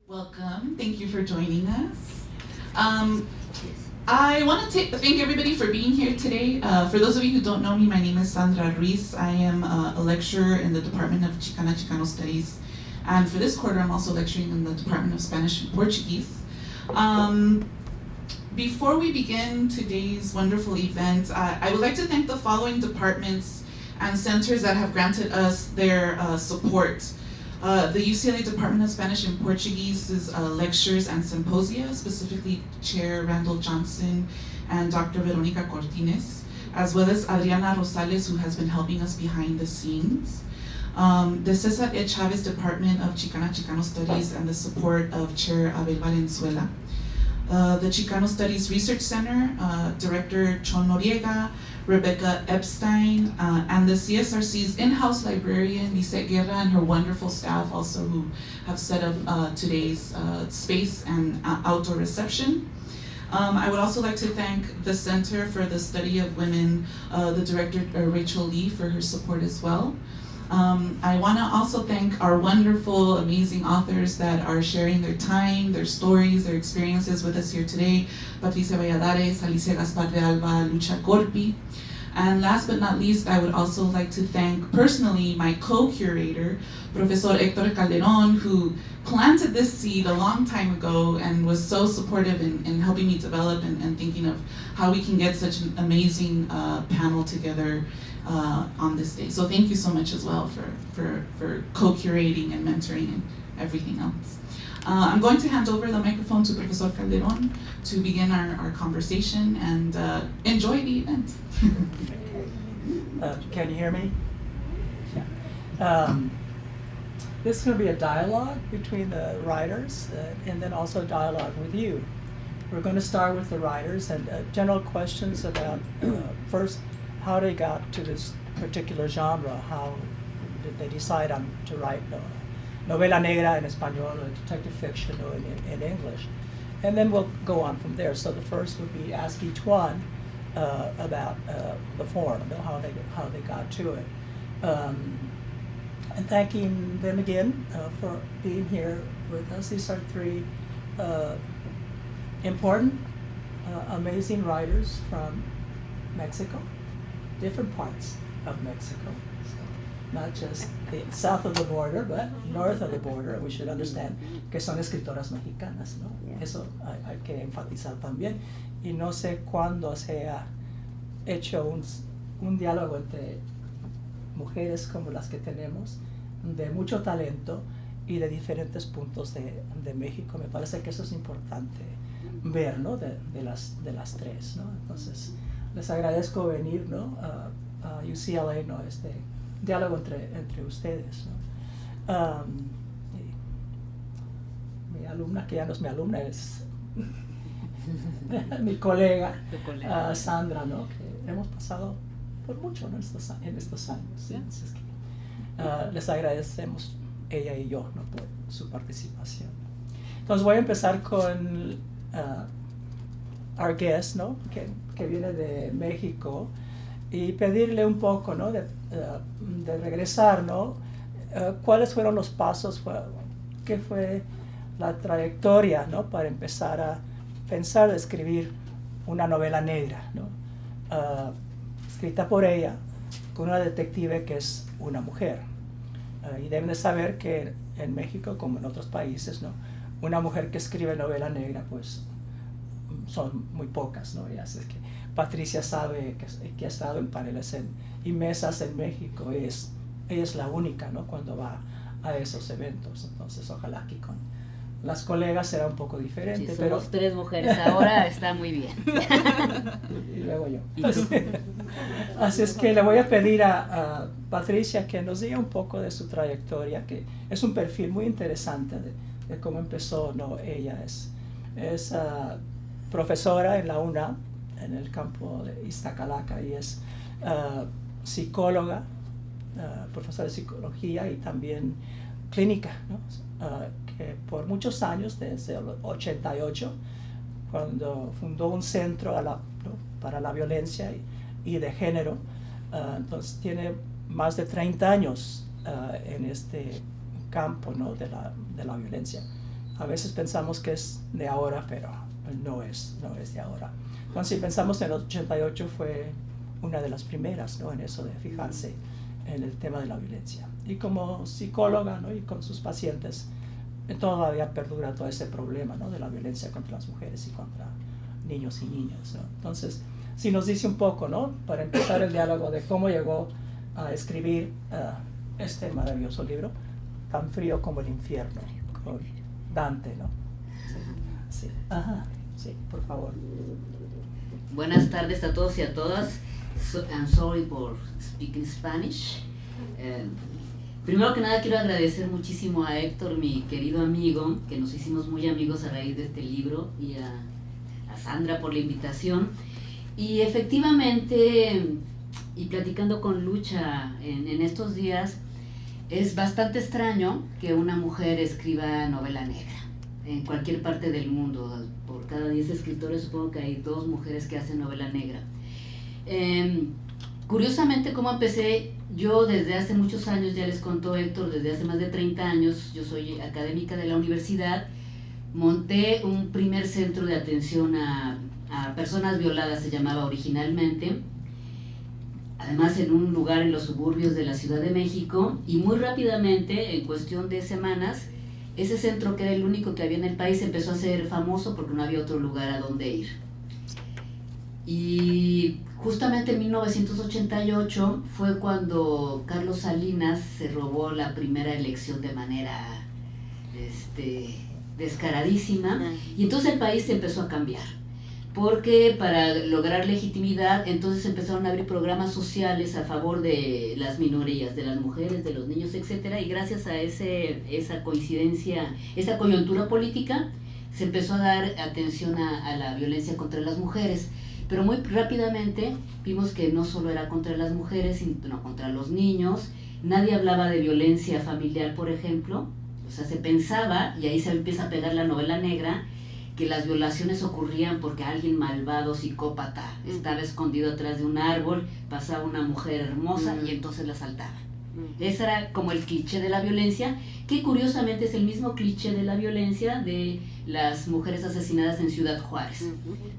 Welcome. Thank you for joining us. I want to thank everybody for being here today. For those of you who don't know me, my name is Sandra Ruiz. I am a lecturer in the Department of Chicana Chicano Studies. And for this quarter, I'm also lecturing in the Department of Spanish and Portuguese. Before we begin today's wonderful event, I would like to thank the following departments and centers that have granted us their support. The UCLA Department of Spanish and Portuguese's lectures and symposia, specifically Chair Randall Johnson and Dr. Veronica Cortines, as well as Adriana Rosales, who has been helping us behind the scenes. The Cesar E. Chavez Department of Chicana Chicano Studies and the support of Chair Abel Valenzuela. The Chicano Studies Research Center, Director Chon Noriega, Rebecca Epstein, and the CSRC's in-house librarian, Lisette Guerra, and her wonderful staff also, who have set up today's space and outdoor reception. I would also like to thank the Center for the Study of Women, the director, Rachel Lee, for her support as well. I want to also thank our wonderful, amazing authors that are sharing their time, their stories, their experiences with us here today. Patricia Valladares, Alicia Gaspar de Alba, Lucha Corpi. And last but not least, I would also like to thank personally my co-curator, Professor Hector Calderon, who planted this seed a long time ago and was so supportive in helping me develop and thinking of how we can get such an amazing panel together on this day. So thank you so much as well for co-curating and mentoring and everything else. I'm going to hand over the microphone to Professor Calderon to begin our conversation and enjoy the event. Can you hear me? Yeah. This is going to be a dialogue between the writers and then also a dialogue with you. We're going to start with the writers and general questions about first, how they got to this particular genre, how did they decide on to write novela negra in Espanol or detective fiction or in English. And then we'll go on from there. So the first would be ask each one about the form, how they got to it. And thanking them again for being here with us. These are three important, amazing writers from Mexico, different parts of Mexico. So not just the south of the border, but north of the border. We should understand que son escritoras mexicanas, ¿no? Yeah. Eso hay que enfatizar también. Y no sé cuándo se ha hecho un diálogo entre mujeres como las que tenemos, de mucho talento y de diferentes puntos de México. Me parece que eso es importante ver, ¿no? de las tres, ¿no? Entonces, les agradezco venir, ¿no? a UCLA, ¿no? Este diálogo entre ustedes, ¿no? Mi alumna, que ya no es mi alumna, es mi colega, Sandra, ¿no? Que hemos pasado por mucho, ¿no? en estos años. ¿Sí? Entonces, les agradecemos ella y yo, ¿no? por su participación. Entonces voy a empezar con our guest, ¿no? que viene de México, y pedirle un poco, ¿no? de regresar, ¿no? ¿Cuáles fueron los pasos? ¿Qué fue la trayectoria, ¿no? para empezar a pensar de escribir una novela negra, ¿no? Escrita por ella, con una detective que es una mujer. Y deben de saber que en México, como en otros países, ¿no? una mujer que escribe novela negra, pues son muy pocas, ¿no? Y así es que Patricia sabe que ha estado en paneles y mesas en México, ella es la única, ¿no? cuando va a esos eventos. Entonces ojalá que con las colegas será un poco diferente. Si pero somos tres mujeres ahora, está muy bien. y luego yo. Así es que le voy a pedir a Patricia que nos diga un poco de su trayectoria, que es un perfil muy interesante de cómo empezó, ¿no? Ella es profesora en la UNAM, en el campo de Iztacalaca, y es psicóloga, profesora de psicología y también clínica, ¿no? Que por muchos años, desde el 88, cuando fundó un centro ¿no? para la violencia y de género, entonces tiene más de 30 años en este campo, ¿no? de la violencia a veces pensamos que es de ahora, pero no es de ahora. Entonces, si pensamos en el 88 fue una de las primeras, ¿no?, en eso de fijarse en el tema de la violencia. Y como psicóloga, ¿no?, y con sus pacientes, todavía perdura todo ese problema, ¿no?, de la violencia contra las mujeres y contra niños y niñas, ¿no? Entonces, si nos dice un poco, ¿no?, para empezar el diálogo de cómo llegó a escribir este maravilloso libro, Tan frío como el infierno, con Dante, ¿no? Sí. Ajá, sí, por favor. Buenas tardes a todos y a todas. I'm sorry for speaking Spanish. Primero que nada quiero agradecer muchísimo a Héctor, mi querido amigo, que nos hicimos muy amigos a raíz de este libro, y a Sandra por la invitación. Y efectivamente, y platicando con Lucha en estos días, es bastante extraño que una mujer escriba novela negra en cualquier parte del mundo. Por cada 10 escritores supongo que hay 2 mujeres que hacen novela negra. Curiosamente, ¿cómo empecé? Yo desde hace muchos años, ya les contó Héctor, desde hace más de 30 años, yo soy académica de la universidad, monté un primer centro de atención a personas violadas, se llamaba originalmente, además en un lugar en los suburbios de la Ciudad de México, y muy rápidamente, en cuestión de semanas, ese centro, que era el único que había en el país, empezó a ser famoso porque no había otro lugar a donde ir. Y justamente en 1988 fue cuando Carlos Salinas se robó la primera elección de manera descaradísima, y entonces el país se empezó a cambiar, porque para lograr legitimidad entonces empezaron a abrir programas sociales a favor de las minorías, de las mujeres, de los niños, etcétera, y gracias a esa coincidencia, esa coyuntura política, se empezó a dar atención a la violencia contra las mujeres. Pero muy rápidamente vimos que no solo era contra las mujeres, sino contra los niños. Nadie hablaba de violencia familiar, por ejemplo. O sea, se pensaba, y ahí se empieza a pegar la novela negra, que las violaciones ocurrían porque alguien malvado, psicópata, estaba escondido atrás de un árbol, pasaba una mujer hermosa y entonces la asaltaba. Ese era como el cliché de la violencia, que curiosamente es el mismo cliché de la violencia de las mujeres asesinadas en Ciudad Juárez,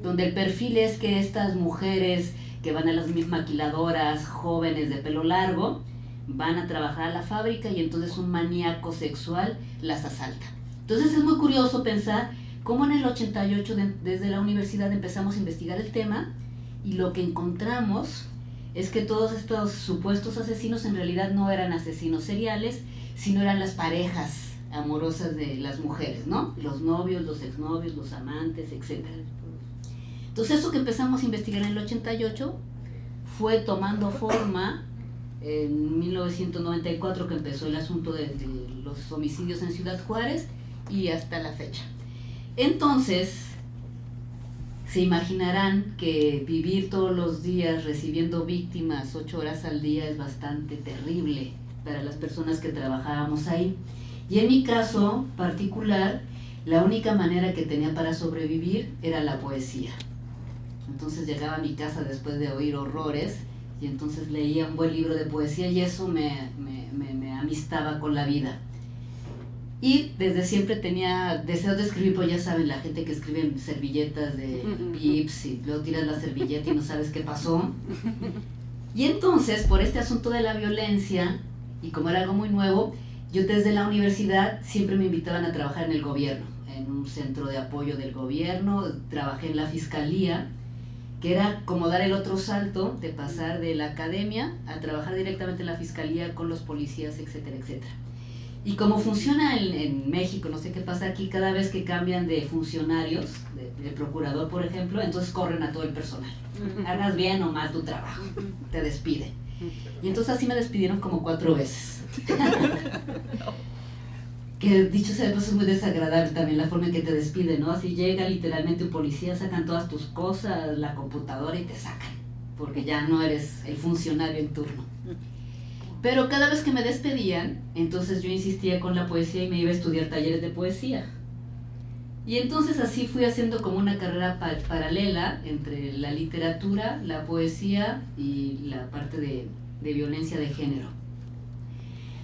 donde el perfil es que estas mujeres que van a las maquiladoras, jóvenes de pelo largo, van a trabajar a la fábrica y entonces un maníaco sexual las asalta. Entonces es muy curioso pensar cómo en el 88 desde la universidad empezamos a investigar el tema, y lo que encontramos es que todos estos supuestos asesinos en realidad no eran asesinos seriales, sino eran las parejas amorosas de las mujeres, ¿no? Los novios, los exnovios, los amantes, etc. Entonces eso que empezamos a investigar en el 88 fue tomando forma en 1994, que empezó el asunto de los homicidios en Ciudad Juárez, y hasta la fecha. Entonces, se imaginarán que vivir todos los días recibiendo víctimas 8 horas al día es bastante terrible para las personas que trabajábamos ahí. Y en mi caso particular, la única manera que tenía para sobrevivir era la poesía. Entonces llegaba a mi casa después de oír horrores y entonces leía un buen libro de poesía, y eso me amistaba con la vida. Y desde siempre tenía deseos de escribir, pues ya saben, la gente que escribe en servilletas de Vips, y luego tiras la servilleta y no sabes qué pasó. Y entonces, por este asunto de la violencia, y como era algo muy nuevo, yo desde la universidad siempre me invitaban a trabajar en el gobierno, en un centro de apoyo del gobierno. Trabajé en la fiscalía, que era como dar el otro salto de pasar de la academia a trabajar directamente en la fiscalía con los policías, etcétera, etcétera. Y como funciona en México, no sé qué pasa aquí, cada vez que cambian de funcionarios, de procurador por ejemplo, entonces corren a todo el personal. Hagas bien o mal tu trabajo, te despiden. Y entonces así me despidieron como 4 veces. Que dicho sea de paso es muy desagradable también la forma en que te despiden, ¿no? Así llega literalmente un policía, sacan todas tus cosas, la computadora y te sacan, porque ya no eres el funcionario en turno. Pero cada vez que me despedían, entonces yo insistía con la poesía y me iba a estudiar talleres de poesía. Y entonces así fui haciendo como una carrera paralela entre la literatura, la poesía y la parte de violencia de género.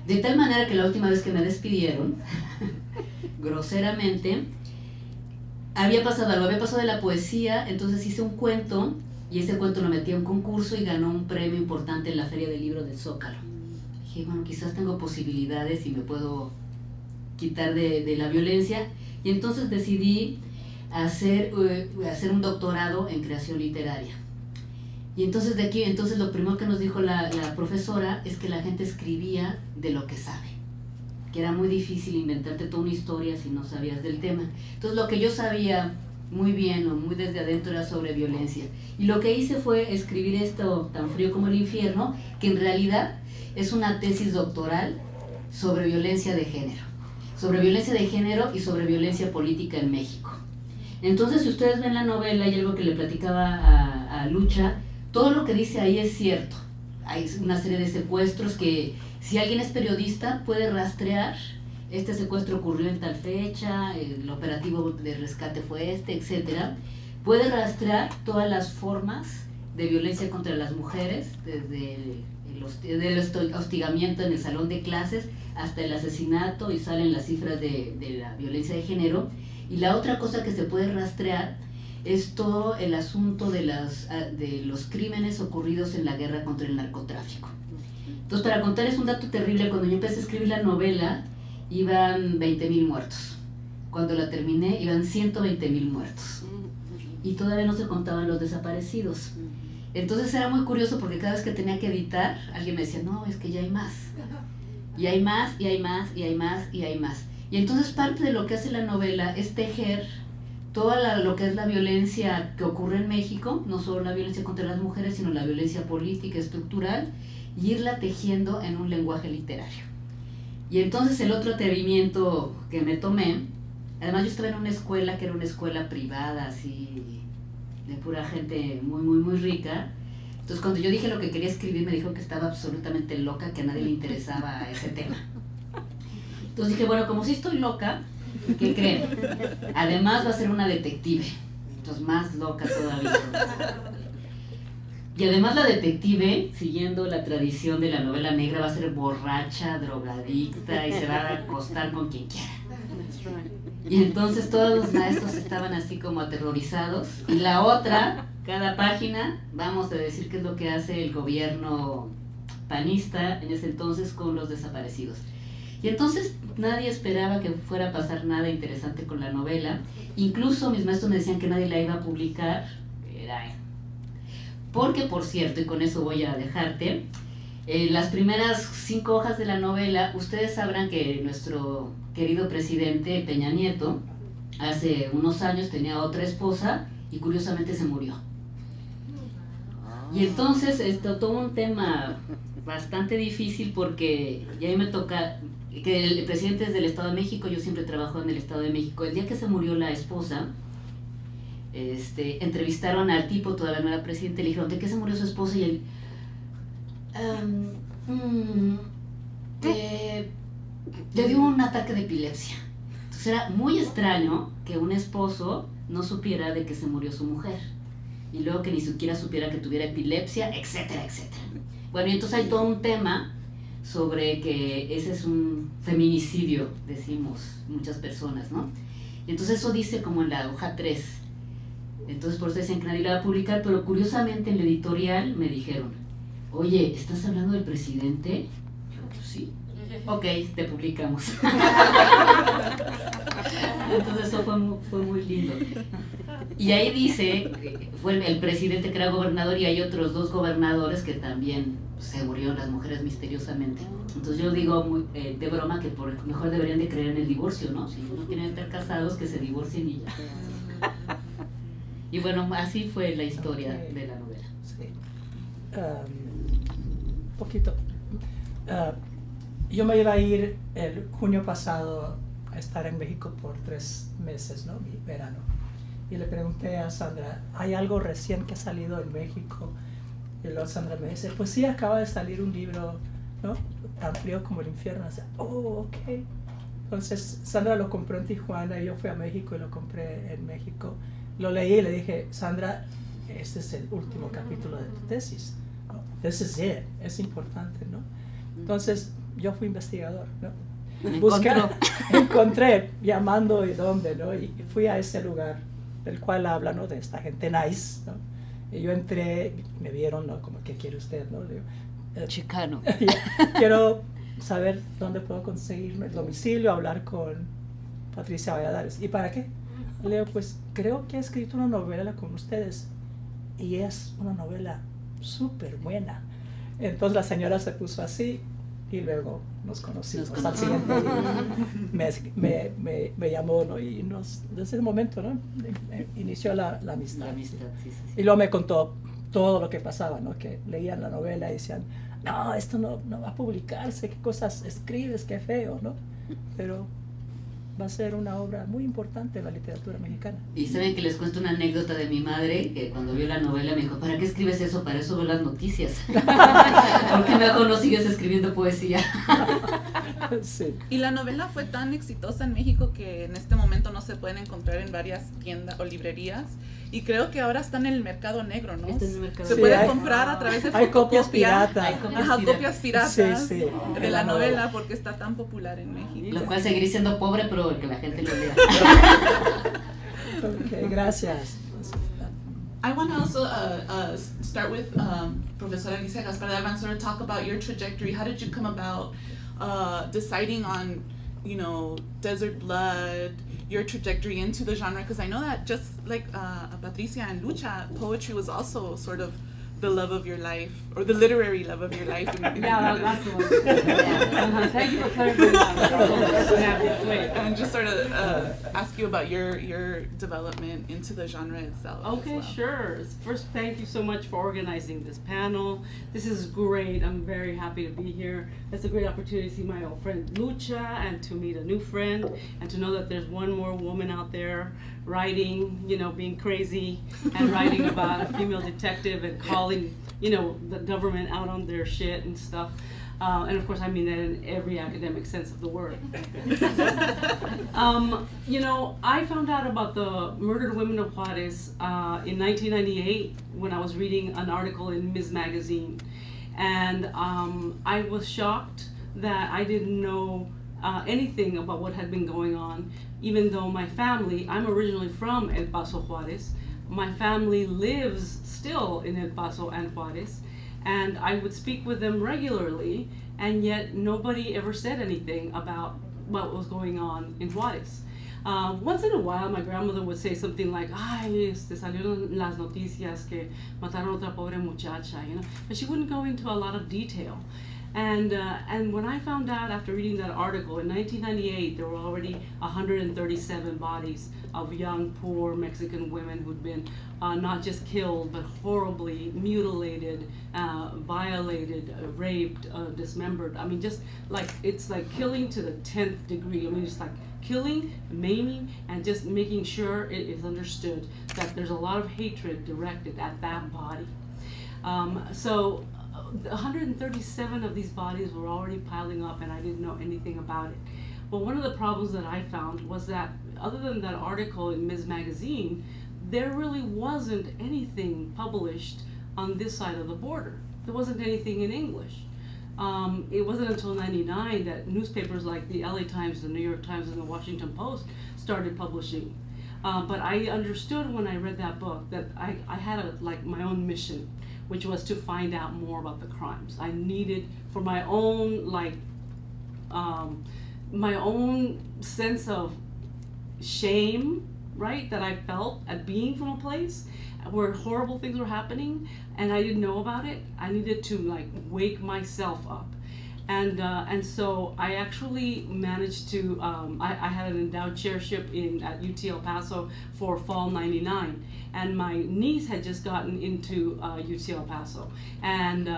De tal manera que la última vez que me despidieron, groseramente, había pasado algo, había pasado de la poesía, entonces hice un cuento, y ese cuento lo metí a un concurso y ganó un premio importante en la Feria del Libro del Zócalo. Dije, bueno, quizás tengo posibilidades y me puedo quitar de la violencia, y entonces decidí hacer un doctorado en creación literaria. Y entonces de aquí, lo primero que nos dijo la profesora es que la gente escribía de lo que sabe, que era muy difícil inventarte toda una historia si no sabías del tema. Entonces lo que yo sabía muy bien o muy desde adentro era sobre violencia. Y lo que hice fue escribir esto tan frío como el infierno, que en realidad es una tesis doctoral sobre violencia de género. Sobre violencia de género y sobre violencia política en México. Entonces, si ustedes ven la novela y algo que le platicaba a Lucha, todo lo que dice ahí es cierto. Hay una serie de secuestros que, si alguien es periodista, puede rastrear. Este secuestro ocurrió en tal fecha, el operativo de rescate fue este, etc. Puede rastrear todas las formas de violencia contra las mujeres, desde el hostigamiento en el salón de clases hasta el asesinato, y salen las cifras de la violencia de género. Y la otra cosa que se puede rastrear es todo el asunto de los crímenes ocurridos en la guerra contra el narcotráfico. Entonces, para contarles un dato terrible, cuando yo empecé a escribir la novela, iban 20,000 muertos. Cuando la terminé, iban 120,000 muertos. Y todavía no se contaban los desaparecidos. Entonces era muy curioso porque cada vez que tenía que editar, alguien me decía, no, es que ya hay más. Y hay más, y hay más, y hay más, y hay más. Y entonces parte de lo que hace la novela es tejer toda lo que es la violencia que ocurre en México, no solo la violencia contra las mujeres, sino la violencia política, estructural, y irla tejiendo en un lenguaje literario. Y entonces el otro atrevimiento que me tomé, además yo estaba en una escuela que era una escuela privada, así, de pura gente muy, muy, muy rica. Entonces cuando yo dije lo que quería escribir, me dijo que estaba absolutamente loca, que a nadie le interesaba ese tema. Entonces dije, bueno, como si estoy loca, ¿qué creen? Además va a ser una detective, entonces más loca todavía. Y además la detective, siguiendo la tradición de la novela negra, va a ser borracha, drogadicta y se va a acostar con quien quiera. Y entonces todos los maestros estaban así como aterrorizados. Y la otra, cada página, vamos a decir qué es lo que hace el gobierno panista en ese entonces con los desaparecidos. Y entonces nadie esperaba que fuera a pasar nada interesante con la novela. Incluso mis maestros me decían que nadie la iba a publicar. Porque, por cierto, y con eso voy a dejarte, las primeras 5 hojas de la novela, ustedes sabrán que nuestro querido presidente Peña Nieto, hace unos años tenía otra esposa y curiosamente se murió. Y entonces todo un tema bastante difícil porque ya me toca, que el presidente es del Estado de México, yo siempre trabajo en el Estado de México. El día que se murió la esposa, entrevistaron al tipo, todavía no era presidente, le dijeron, ¿de qué se murió su esposa? Y él, le dio un ataque de epilepsia. Entonces era muy extraño que un esposo no supiera de que se murió su mujer, y luego que ni siquiera supiera que tuviera epilepsia, etcétera, etcétera. Bueno, y entonces hay todo un tema sobre que ese es un feminicidio, decimos muchas personas, ¿no? Y entonces eso dice como en la hoja 3. Entonces por eso decían que nadie la va a publicar, pero curiosamente en la editorial me dijeron, oye, ¿estás hablando del presidente? Yo, pues sí. Ok, te publicamos. Entonces eso fue muy lindo. Y ahí dice, fue el presidente que era gobernador, y hay otros 2 gobernadores que también se murieron las mujeres misteriosamente. Entonces yo digo de broma que mejor deberían de creer en el divorcio, ¿no? Si no quieren estar casados, que se divorcien y ya. Y bueno, así fue la historia de la novela. Sí. Poquito. Yo me iba a ir el junio pasado a estar en México por 3 meses, ¿no? Mi verano. Y le pregunté a Sandra, ¿hay algo recién que ha salido en México? Y luego Sandra me dice, pues sí, acaba de salir un libro, ¿no? Tan frío como el infierno. Y dice, oh, ok. Entonces Sandra lo compró en Tijuana y yo fui a México y lo compré en México. Lo leí y le dije, Sandra, este es el último capítulo de tu tesis. Oh, this is it. Es importante, ¿no? Entonces, yo fui investigador, ¿no? Encontró. Encontré, llamando y dónde, ¿no? Y fui a ese lugar del cual habla, ¿no? De esta gente nice, ¿no? Y yo entré, me vieron, ¿no? Como, ¿qué quiere usted, no? Le digo, Chicano. quiero saber dónde puedo conseguirme el domicilio, hablar con Patricia Valladares. ¿Y para qué? Le digo, pues creo que he escrito una novela con ustedes y es una novela súper buena. Entonces la señora se puso así y luego nos conocimos. Al siguiente día me llamó, ¿no? Y desde ese momento, ¿no? Inició la amistad. La amistad, sí. Y luego me contó todo lo que pasaba, ¿no? Que leían la novela y decían, no, esto no va a publicarse, qué cosas escribes, qué feo, ¿no? Pero va a ser una obra muy importante en la literatura mexicana. Y saben que les cuento una anécdota de mi madre, que cuando vio la novela me dijo, ¿para qué escribes eso? Para eso veo las noticias. Porque mejor no sigues escribiendo poesía. Sí. Y la novela fue tan exitosa en México que en este momento no se pueden encontrar en varias tiendas o librerías. Y creo que ahora está en el mercado negro, ¿no? Está en el mercado Se Sí, puede hay- comprar a través de Hay copias fotocopia. piratas. Hay copias Ajá, piratas. copias piratas Sí, de la novela porque está tan popular en México. Lo cual seguiré siendo pobre, pero que la gente lo lea. Ok, gracias. I want to also start with Professor Alicia Gaspar de Alban, sort of talk about your trajectory. How did you come about deciding on, Desert Blood, your trajectory into the genre? Because I know that just like Patricia and Lucha, poetry was also sort of the love of your life, or the literary love of your life. Yeah, that's the one. Thank you for clarifying that. And just sort of ask you about your development into the genre itself. Okay, as well. sure. First, thank you so much for organizing this panel. This is great. I'm very happy to be here. It's a great opportunity to see my old friend Lucha and to meet a new friend and to know that there's one more woman out there writing, being crazy and writing about a female detective and calling, the government out on their shit and stuff. And of course, I mean that in every academic sense of the word. I found out about the murdered women of Juarez in 1998 when I was reading an article in Ms. Magazine. And I was shocked that I didn't know anything about what had been going on, even though my family, I'm originally from El Paso, Juarez. My family lives still in El Paso and Juarez, and I would speak with them regularly, and yet nobody ever said anything about what was going on in Juarez. Once in a while, my grandmother would say something like, "Ay, salieron las noticias que mataron a otra pobre muchacha," but she wouldn't go into a lot of detail. And when I found out after reading that article in 1998, there were already 137 bodies of young, poor Mexican women who'd been not just killed, but horribly mutilated, violated, raped, dismembered. I mean, just like, it's like killing to the 10th degree. I mean, it's like killing, maiming, and just making sure it is understood that there's a lot of hatred directed at that body. 137 of these bodies were already piling up, and I didn't know anything about it. But one of the problems that I found was that other than that article in Ms. Magazine, there really wasn't anything published on this side of the border. There wasn't anything in English. It wasn't until '99 that newspapers like the LA Times, the New York Times, and the Washington Post started publishing. But I understood when I read that book that I had my own mission, which was to find out more about the crimes. I needed, for my own my own sense of shame, right, that I felt at being from a place where horrible things were happening and I didn't know about it. I needed to wake myself up. And so I actually managed to, I had an endowed chairship at UT El Paso for fall '99, and my niece had just gotten into UT El Paso, and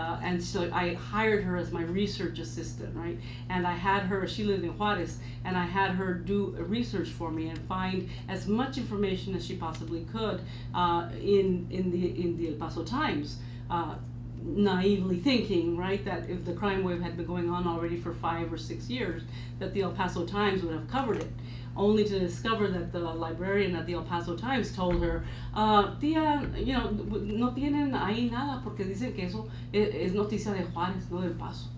so I hired her as my research assistant, right? And I had her, she lived in Juarez, and I had her do research for me and find as much information as she possibly could in the El Paso Times. Naively thinking, right, that if the crime wave had been going on already for 5 or 6 years, that the El Paso Times would have covered it, only to discover that the librarian at the El Paso Times told her, tía, no tienen ahí nada porque dicen que eso es noticia de Juárez, no del Paso.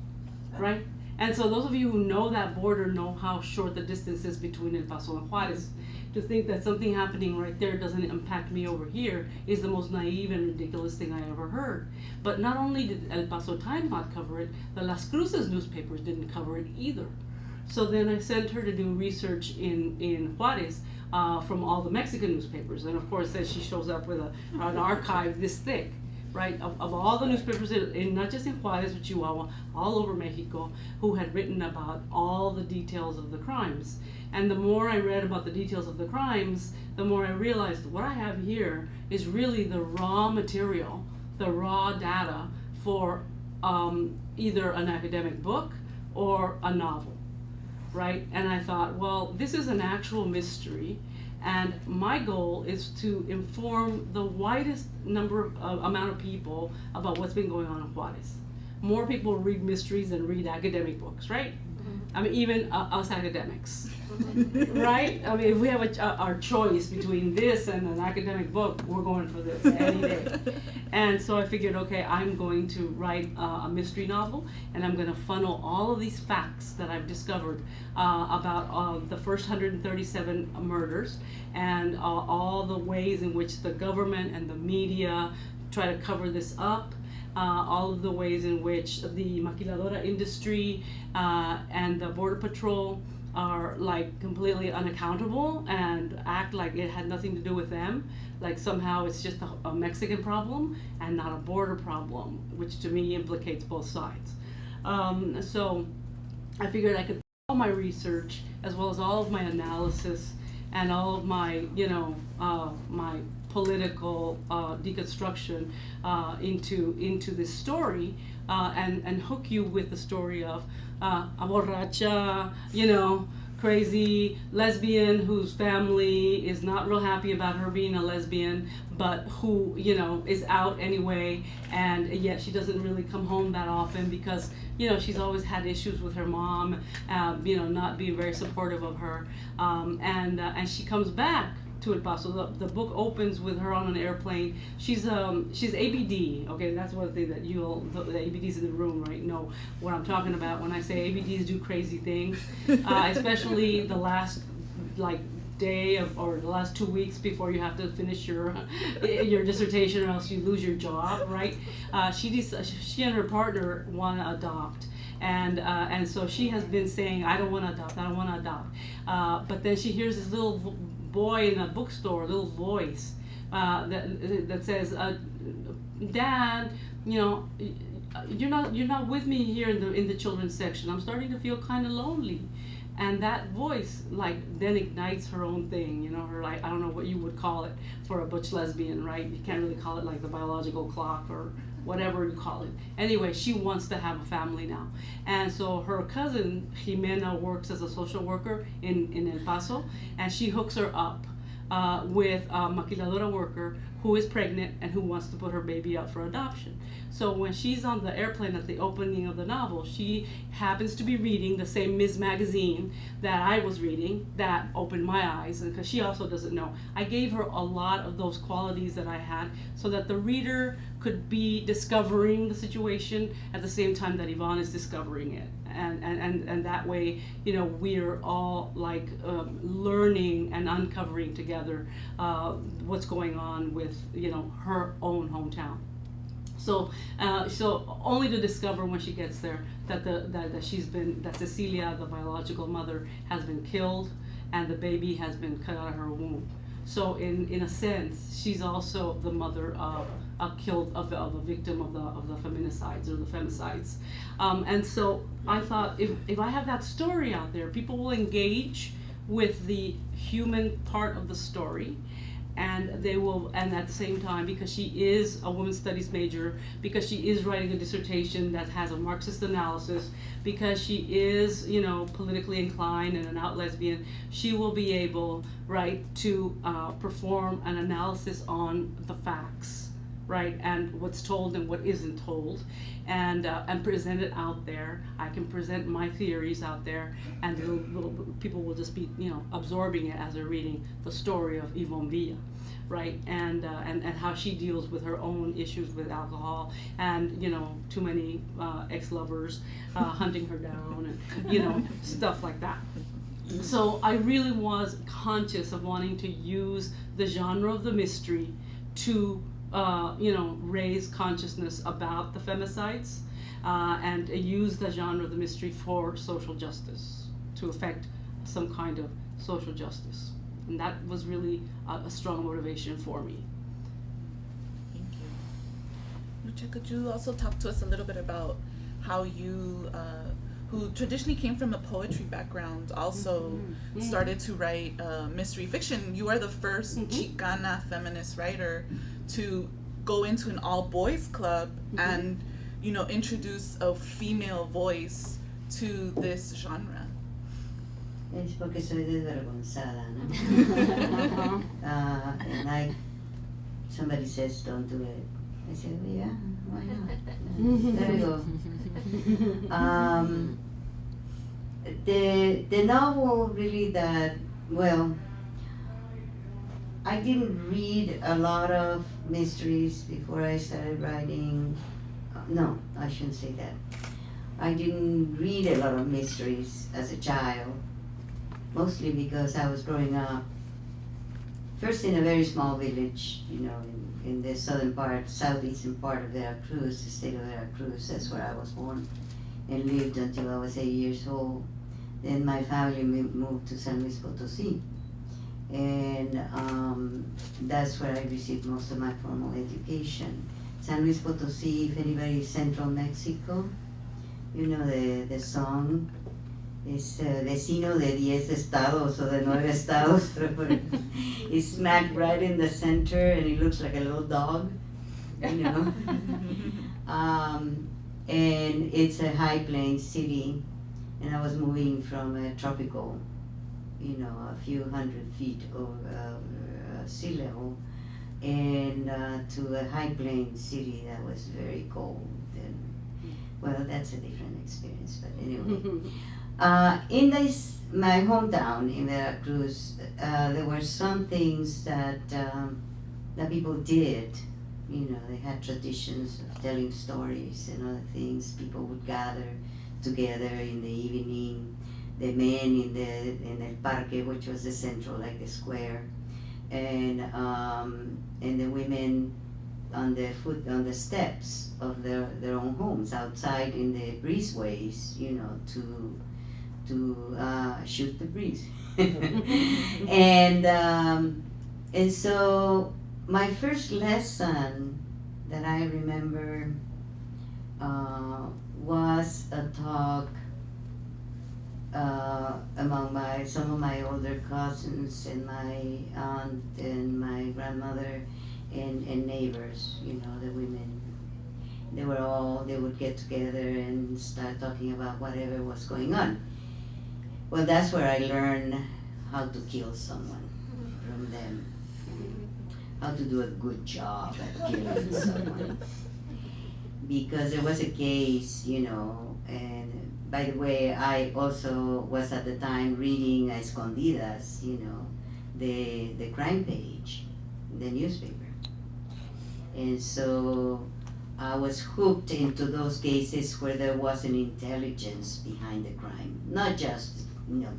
right? And so those of you who know that border know how short the distance is between El Paso and Juarez. To think that something happening right there doesn't impact me over here is the most naive and ridiculous thing I ever heard. But not only did El Paso Times not cover it, the Las Cruces newspapers didn't cover it either. So then I sent her to do research in Juarez from all the Mexican newspapers. And of course, then she shows up with an archive this thick, right, of all the newspapers, in not just in Juarez, but Chihuahua, all over Mexico, who had written about all the details of the crimes. And the more I read about the details of the crimes, the more I realized what I have here is really the raw material, the raw data for either an academic book or a novel, right? And I thought, well, this is an actual mystery, and my goal is to inform the widest amount of people about what's been going on in Juarez. More people read mysteries than read academic books, right? I mean, even us academics, right? I mean, if we have our choice between this and an academic book, we're going for this any day. And so I figured, okay, I'm going to write a mystery novel, and I'm going to funnel all of these facts that I've discovered about the first 137 murders, and all the ways in which the government and the media try to cover this up. All of the ways in which the maquiladora industry and the Border Patrol are like completely unaccountable and act like it had nothing to do with them, like somehow it's just a Mexican problem and not a border problem, which to me implicates both sides. So I figured I could put all my research as well as all of my analysis and all of my, my political deconstruction into this story and hook you with the story of a borracha, crazy lesbian whose family is not real happy about her being a lesbian, but who, is out anyway, and yet she doesn't really come home that often because, she's always had issues with her mom, not being very supportive of her, and she comes back to El Paso. The book opens with her on an airplane. She's ABD. Okay, that's one thing that the ABDs in the room, right, know what I'm talking about when I say ABDs do crazy things, especially the last day or the last 2 weeks before you have to finish your dissertation, or else you lose your job, right? She and her partner want to adopt. And so she has been saying, I don't want to adopt. But then she hears this little boy in a bookstore, a little voice that says, Dad, you're not with me here in the children's section. I'm starting to feel kind of lonely. And that voice then ignites her own thing, her I don't know what you would call it for a butch lesbian, right? You can't really call it the biological clock or whatever you call it. Anyway, she wants to have a family now. And so her cousin, Jimena, works as a social worker in El Paso, and she hooks her up with a maquiladora worker who is pregnant and who wants to put her baby up for adoption. So when she's on the airplane at the opening of the novel, she happens to be reading the same Ms. magazine that I was reading that opened my eyes, because she also doesn't know. I gave her a lot of those qualities that I had so that the reader could be discovering the situation at the same time that Yvonne is discovering it. And that way, we're all learning and uncovering together what's going on with, her own hometown. So only to discover when she gets there that that Cecilia, the biological mother, has been killed and the baby has been cut out of her womb. So in a sense, she's also the mother of a victim of the feminicides or the femicides. And so I thought, if I have that story out there, people will engage with the human part of the story, and they will, and at the same time, because she is a women's studies major, because she is writing a dissertation that has a Marxist analysis, because she is, politically inclined and an out lesbian, she will be able, right, to perform an analysis on the facts, right? And what's told and what isn't told, and present it out there. I can present my theories out there, and people will just be, absorbing it as they're reading the story of Yvonne Villa, right? And how she deals with her own issues with alcohol, and too many ex-lovers hunting her down, and stuff like that. So I really was conscious of wanting to use the genre of the mystery to raise consciousness about the femicides, and use the genre of the mystery for social justice, to affect some kind of social justice. And that was really a strong motivation for me. Thank you. Lucha, could you also talk to us a little bit about how you, who traditionally came from a poetry background, also started to write mystery fiction? You are the first Chicana feminist writer to go into an all-boys club and, introduce a female voice to this genre. Es porque soy desvergonzada, ¿no? And somebody says don't do it. I say, well, yeah, why not? There we go. The novel really that, well, I didn't read a lot of mysteries before I started writing. No, I shouldn't say that. I didn't read a lot of mysteries as a child, mostly because I was growing up first in a very small village, in the southeastern part of Veracruz, the state of Veracruz. That's where I was born and lived until I was 8 years old. Then my family moved to San Luis Potosí, and that's where I received most of my formal education. San Luis Potosí, if anybody is Central Mexico, the song is vecino de 10 estados or de 9 estados. He's smack right in the center, and he looks like a little dog, And it's a high plains city, and I was moving from a tropical, a few hundred feet over sea level, and to a high plains city that was very cold. And well, that's a different experience, but anyway. In my hometown in Veracruz, there were some things that people did. They had traditions of telling stories and other things. People would gather together in the evening. The men in el parque, which was the central, like the square, and the women on the steps of their own homes outside in the breezeways, to shoot the breeze. And so my first lesson that I remember was a talk among some of my older cousins and my aunt and my grandmother and neighbors, the women. They would get together and start talking about whatever was going on. Well, that's where I learned how to kill someone from them. How to do a good job at killing someone. Because there was a case, and by the way, I also was at the time reading a escondidas, the crime page, the newspaper. And so I was hooked into those cases where there was an intelligence behind the crime, not just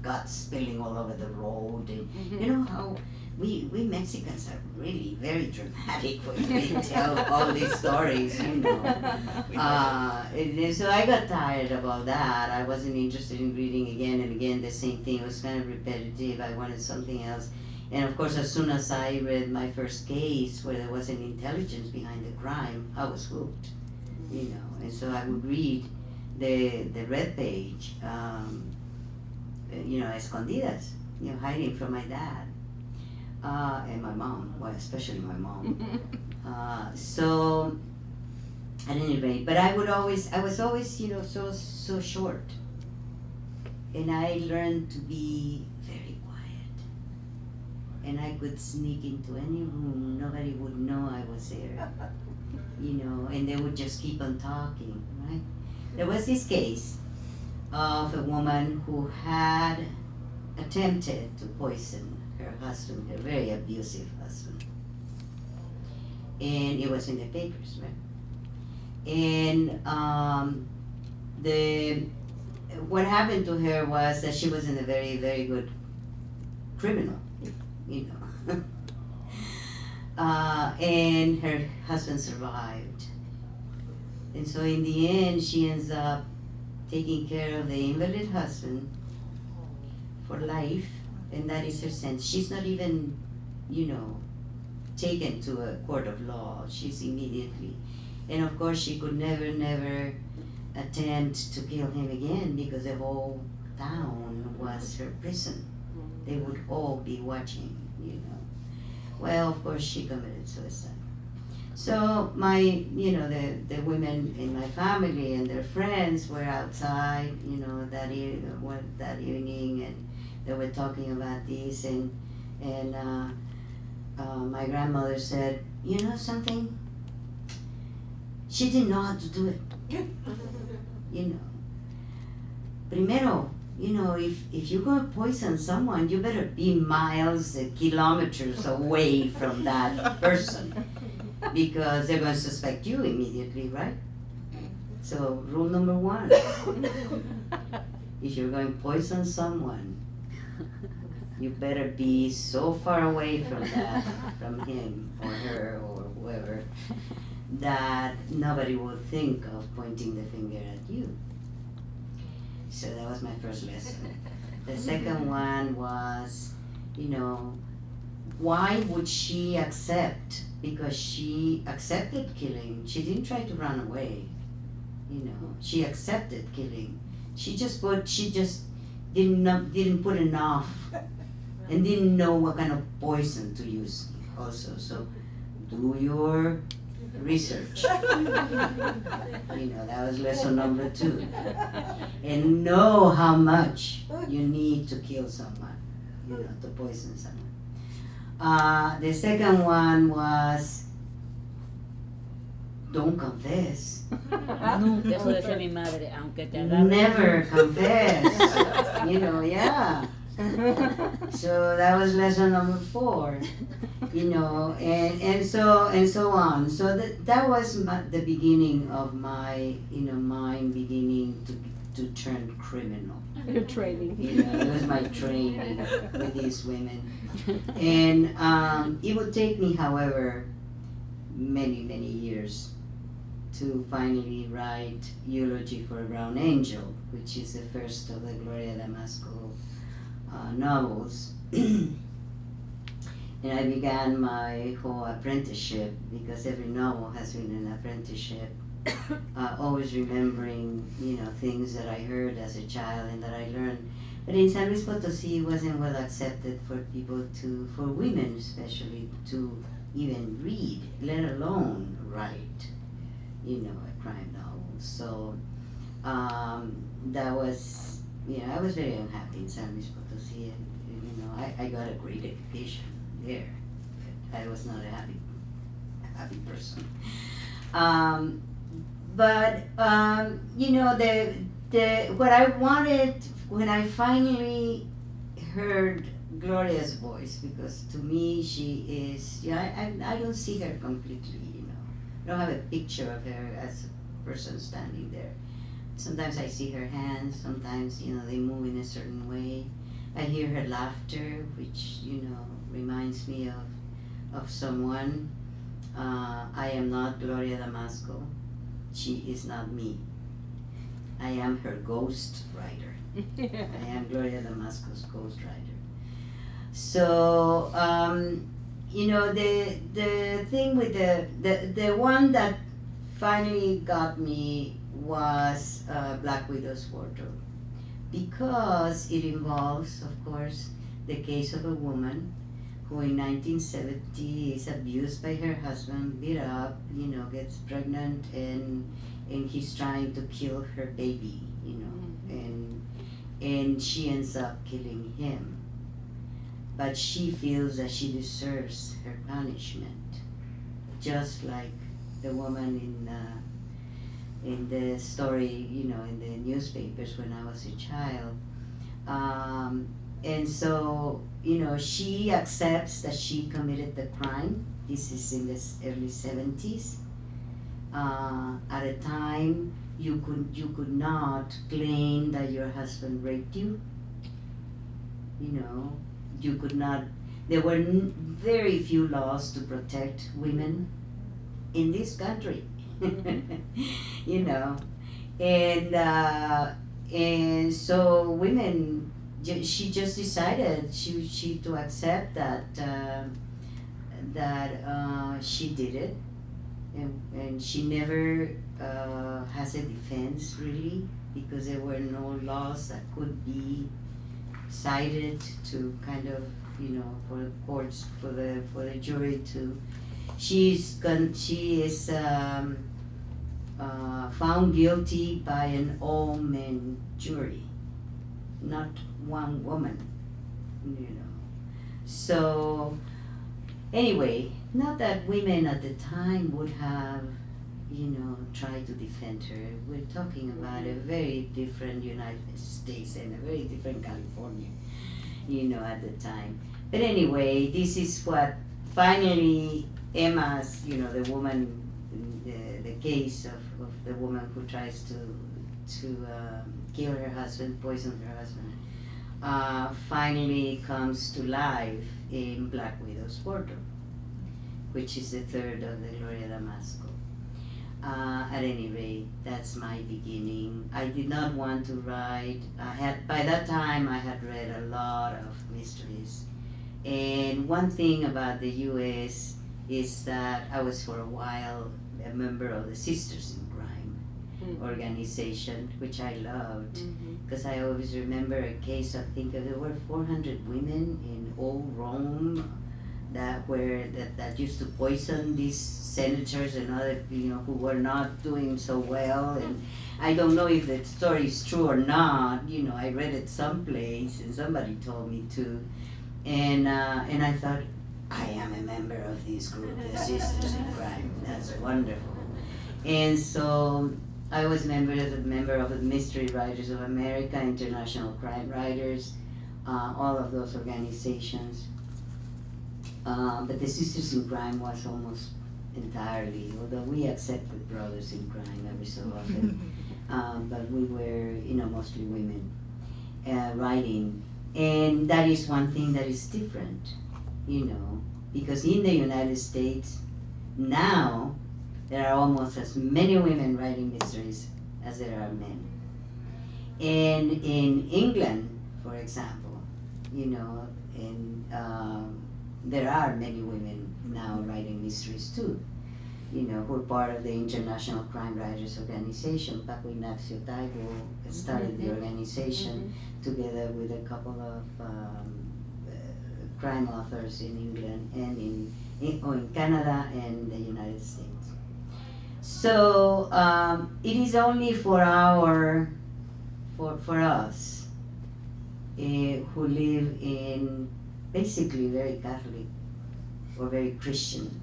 guts spilling all over the road. And how we Mexicans are really very dramatic when we tell all these stories. And so I got tired of all that. I wasn't interested in reading again and again the same thing. It was kind of repetitive. I wanted something else. And of course, as soon as I read my first case where there was an intelligence behind the crime, I was hooked. And so I would read the red page, escondidas, hiding from my dad and my mom, well, especially my mom. So at any rate, but I was always, so short, and I learned to be very quiet, and I could sneak into any room. Nobody would know I was there. you know, and they would just keep on talking, right? There was this case of a woman who had attempted to poison her husband, her very abusive husband. And it was in the papers, right? And what happened to her was that she wasn't a very, very good criminal, you know. And her husband survived. And so in the end, she ends up taking care of the invalid husband for life, and that is her sentence. She's not even, you know, taken to a court of law. She's immediately. And of course, she could never attempt to kill him again because the whole town was her prison. They would all be watching, you know. Well, of course, she committed suicide. So the women in my family and their friends were outside, you know, that evening, and they were talking about this, and my grandmother said, you know something? She didn't know how to do it. You know. Primero, you know, if you're going to poison someone, you better be miles, kilometers away from that person, because they're going to suspect you immediately, right? So rule number one, if you're going to poison someone, you better be so far away from him or her or whoever, that nobody will think of pointing the finger at you. So that was my first lesson. The second one was, you know, why would she accept? Because she accepted killing. She didn't try to run away. You know, she accepted killing. She just didn't put enough, and didn't know what kind of poison to use also. So do your research. You know, that was lesson number 2. And know how much you need to kill someone, you know, to poison someone. The second one was, don't confess. Nunca, eso decía mi madre, aunque te agarren. Never confess. You know, yeah. So that was lesson number 4, you know, and so on. So that was the beginning of my, you know, mind beginning to turn criminal. Your training. You know, it was my training with these women, and it would take me, however, many years to finally write Eulogy for a Brown Angel, which is the first of the Gloria Damasco novels. And I began my whole apprenticeship, because every novel has been an apprenticeship, always remembering, you know, things that I heard as a child and that I learned. But in San Luis Potosí, it wasn't well accepted for people for women especially, to even read, let alone write, you know, a crime novel. So that was, you know, I was very unhappy in San Luis Potosí, and you know, I got a great education there. But I was not a happy person. You know, what I wanted when I finally heard Gloria's voice, because to me she is, you know, I don't see her completely, you know. I don't have a picture of her as a person standing there. Sometimes I see her hands, sometimes, you know, they move in a certain way. I hear her laughter, which, you know, reminds me of someone. I am not Gloria Damasco. She is not me. I am her ghost writer. I am Gloria Damasco's ghost writer. So, you know, the thing with the one that finally got me was Black Widow's Wardrobe, because it involves, of course, the case of a woman who in 1970 is abused by her husband, beat up, you know, gets pregnant, and he's trying to kill her baby, you know, and she ends up killing him. But she feels that she deserves her punishment, just like the woman in the story, you know, in the newspapers when I was a child. And so, you know, she accepts that she committed the crime. This is in the early 70s. At a time, you could not claim that your husband raped you. You know, you could not. There were very few laws to protect women in this country. You know, and so women, she just decided she to accept that she did it, and she never has a defense really, because there were no laws that could be cited to kind of, you know, for the courts, for the jury to. She is found guilty by an all-men jury, not one woman, you know. So anyway, not that women at the time would have, you know, tried to defend her. We're talking about a very different United States and a very different California, you know, at the time. But anyway, this is what finally Emma's, you know, the woman, the case of the woman who tries to kill her husband, poison her husband, finally comes to life in Black Widow's Wardrobe, which is the third of the Gloria Damasco. At any rate, that's my beginning. I did not want to write. By that time I had read a lot of mysteries. And one thing about the US is that I was for a while a member of the Sisters in Crime organization, which I loved, because I always remember a case. I think there were 400 women in old Rome that used to poison these senators and other, you know, who were not doing so well. And I don't know if the story is true or not. You know, I read it someplace and somebody told me to, and I thought, I am a member of this group, the Sisters in Crime. That's wonderful. And so I was a member of the Mystery Writers of America, International Crime Writers, all of those organizations. But the Sisters in Crime was almost entirely, although we accepted Brothers in Crime every so often, but we were, you know, mostly women writing. And that is one thing that is different, you know, because in the United States now there are almost as many women writing mysteries as there are men. And in England, for example, you know, there are many women now writing mysteries too, you know, who are part of the International Crime Writers Organization. Paco Ignacio Taibo started the organization together with a couple of crime authors in England and in Canada and the United States. So it is only for us who live in basically very Catholic or very Christian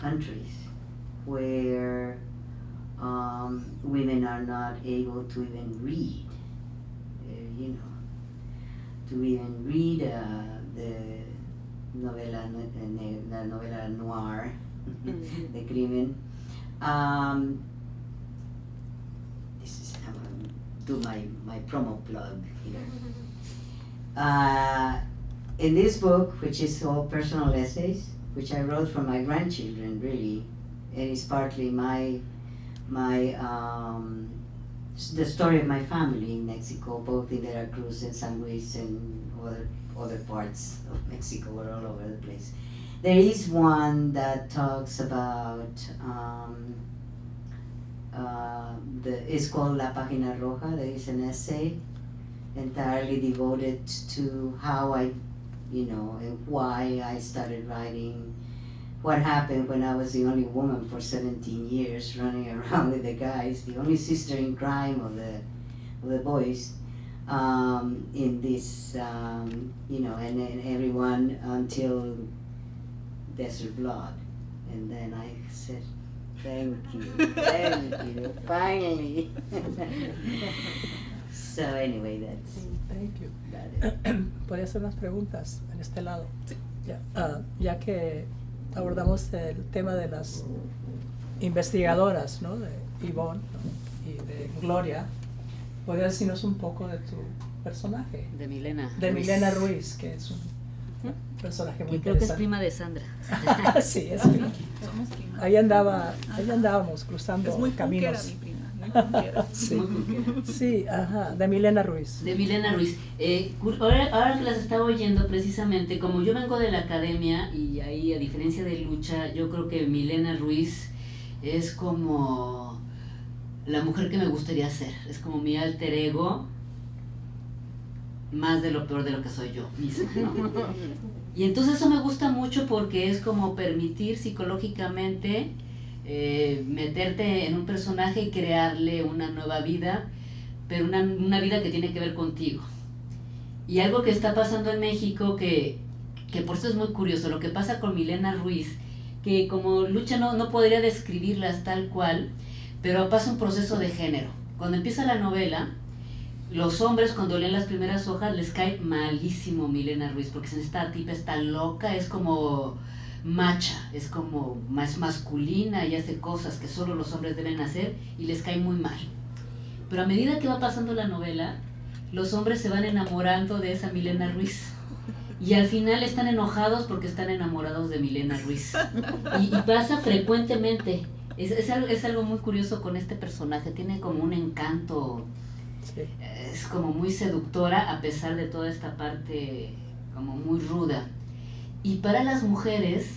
countries where women are not able to even read, you know, to even read the novela noir, the crimen. This is, I'm going to do my promo plug here. In this book, which is all personal essays, which I wrote for my grandchildren, really, and it's partly the story of my family in Mexico, both in Veracruz and San Luis and other parts of Mexico, or all over the place. There is one that talks about it's called La Página Roja. There is an essay entirely devoted to how I, you know, and why I started writing, what happened when I was the only woman for 17 years running around with the guys, the only sister in crime of the boys, in this, you know, and everyone until Desert Blood, And then I said, thank you, finally. So anyway, that's Thank you. about it. Podría hacer unas preguntas en este lado. Ya que abordamos el tema de las investigadoras, ¿no? De Yvonne, ¿no? Y de Gloria, ¿podrías decirnos un poco de tu personaje? De Milena. De Ruiz. Milena Ruiz, que es un personaje muy Y creo que es interesante. prima de Sandra. Sí, es prima. Somos primas. Ahí andábamos cruzando Es muy punkera, caminos. mi prima, muy punkera. Sí, sí, ajá, de Milena Ruiz. De Milena Ruiz. Ahora que las estaba oyendo, precisamente, como yo vengo de la academia, y ahí, a diferencia de Lucha, yo creo que Milena Ruiz es como la mujer que me gustaría ser. Es como mi alter ego, más de lo peor de lo que soy yo misma, ¿no? Y entonces eso me gusta mucho porque es como permitir psicológicamente meterte en un personaje y crearle una nueva vida, pero una vida que tiene que ver contigo. Y algo que está pasando en México, que por eso es muy curioso, lo que pasa con Milena Ruiz, que como Lucha no podría describirlas tal cual, pero pasa un proceso de género. Cuando empieza la novela, los hombres cuando leen las primeras hojas les cae malísimo Milena Ruiz, porque esta tipa está loca, es como macha, es como más masculina y hace cosas que solo los hombres deben hacer y les cae muy mal. Pero a medida que va pasando la novela, los hombres se van enamorando de esa Milena Ruiz. Y al final están enojados porque están enamorados de Milena Ruiz. Y pasa frecuentemente. Es algo muy curioso con este personaje. Tiene como un encanto, Sí. es como muy seductora a pesar de toda esta parte como muy ruda. Y para las mujeres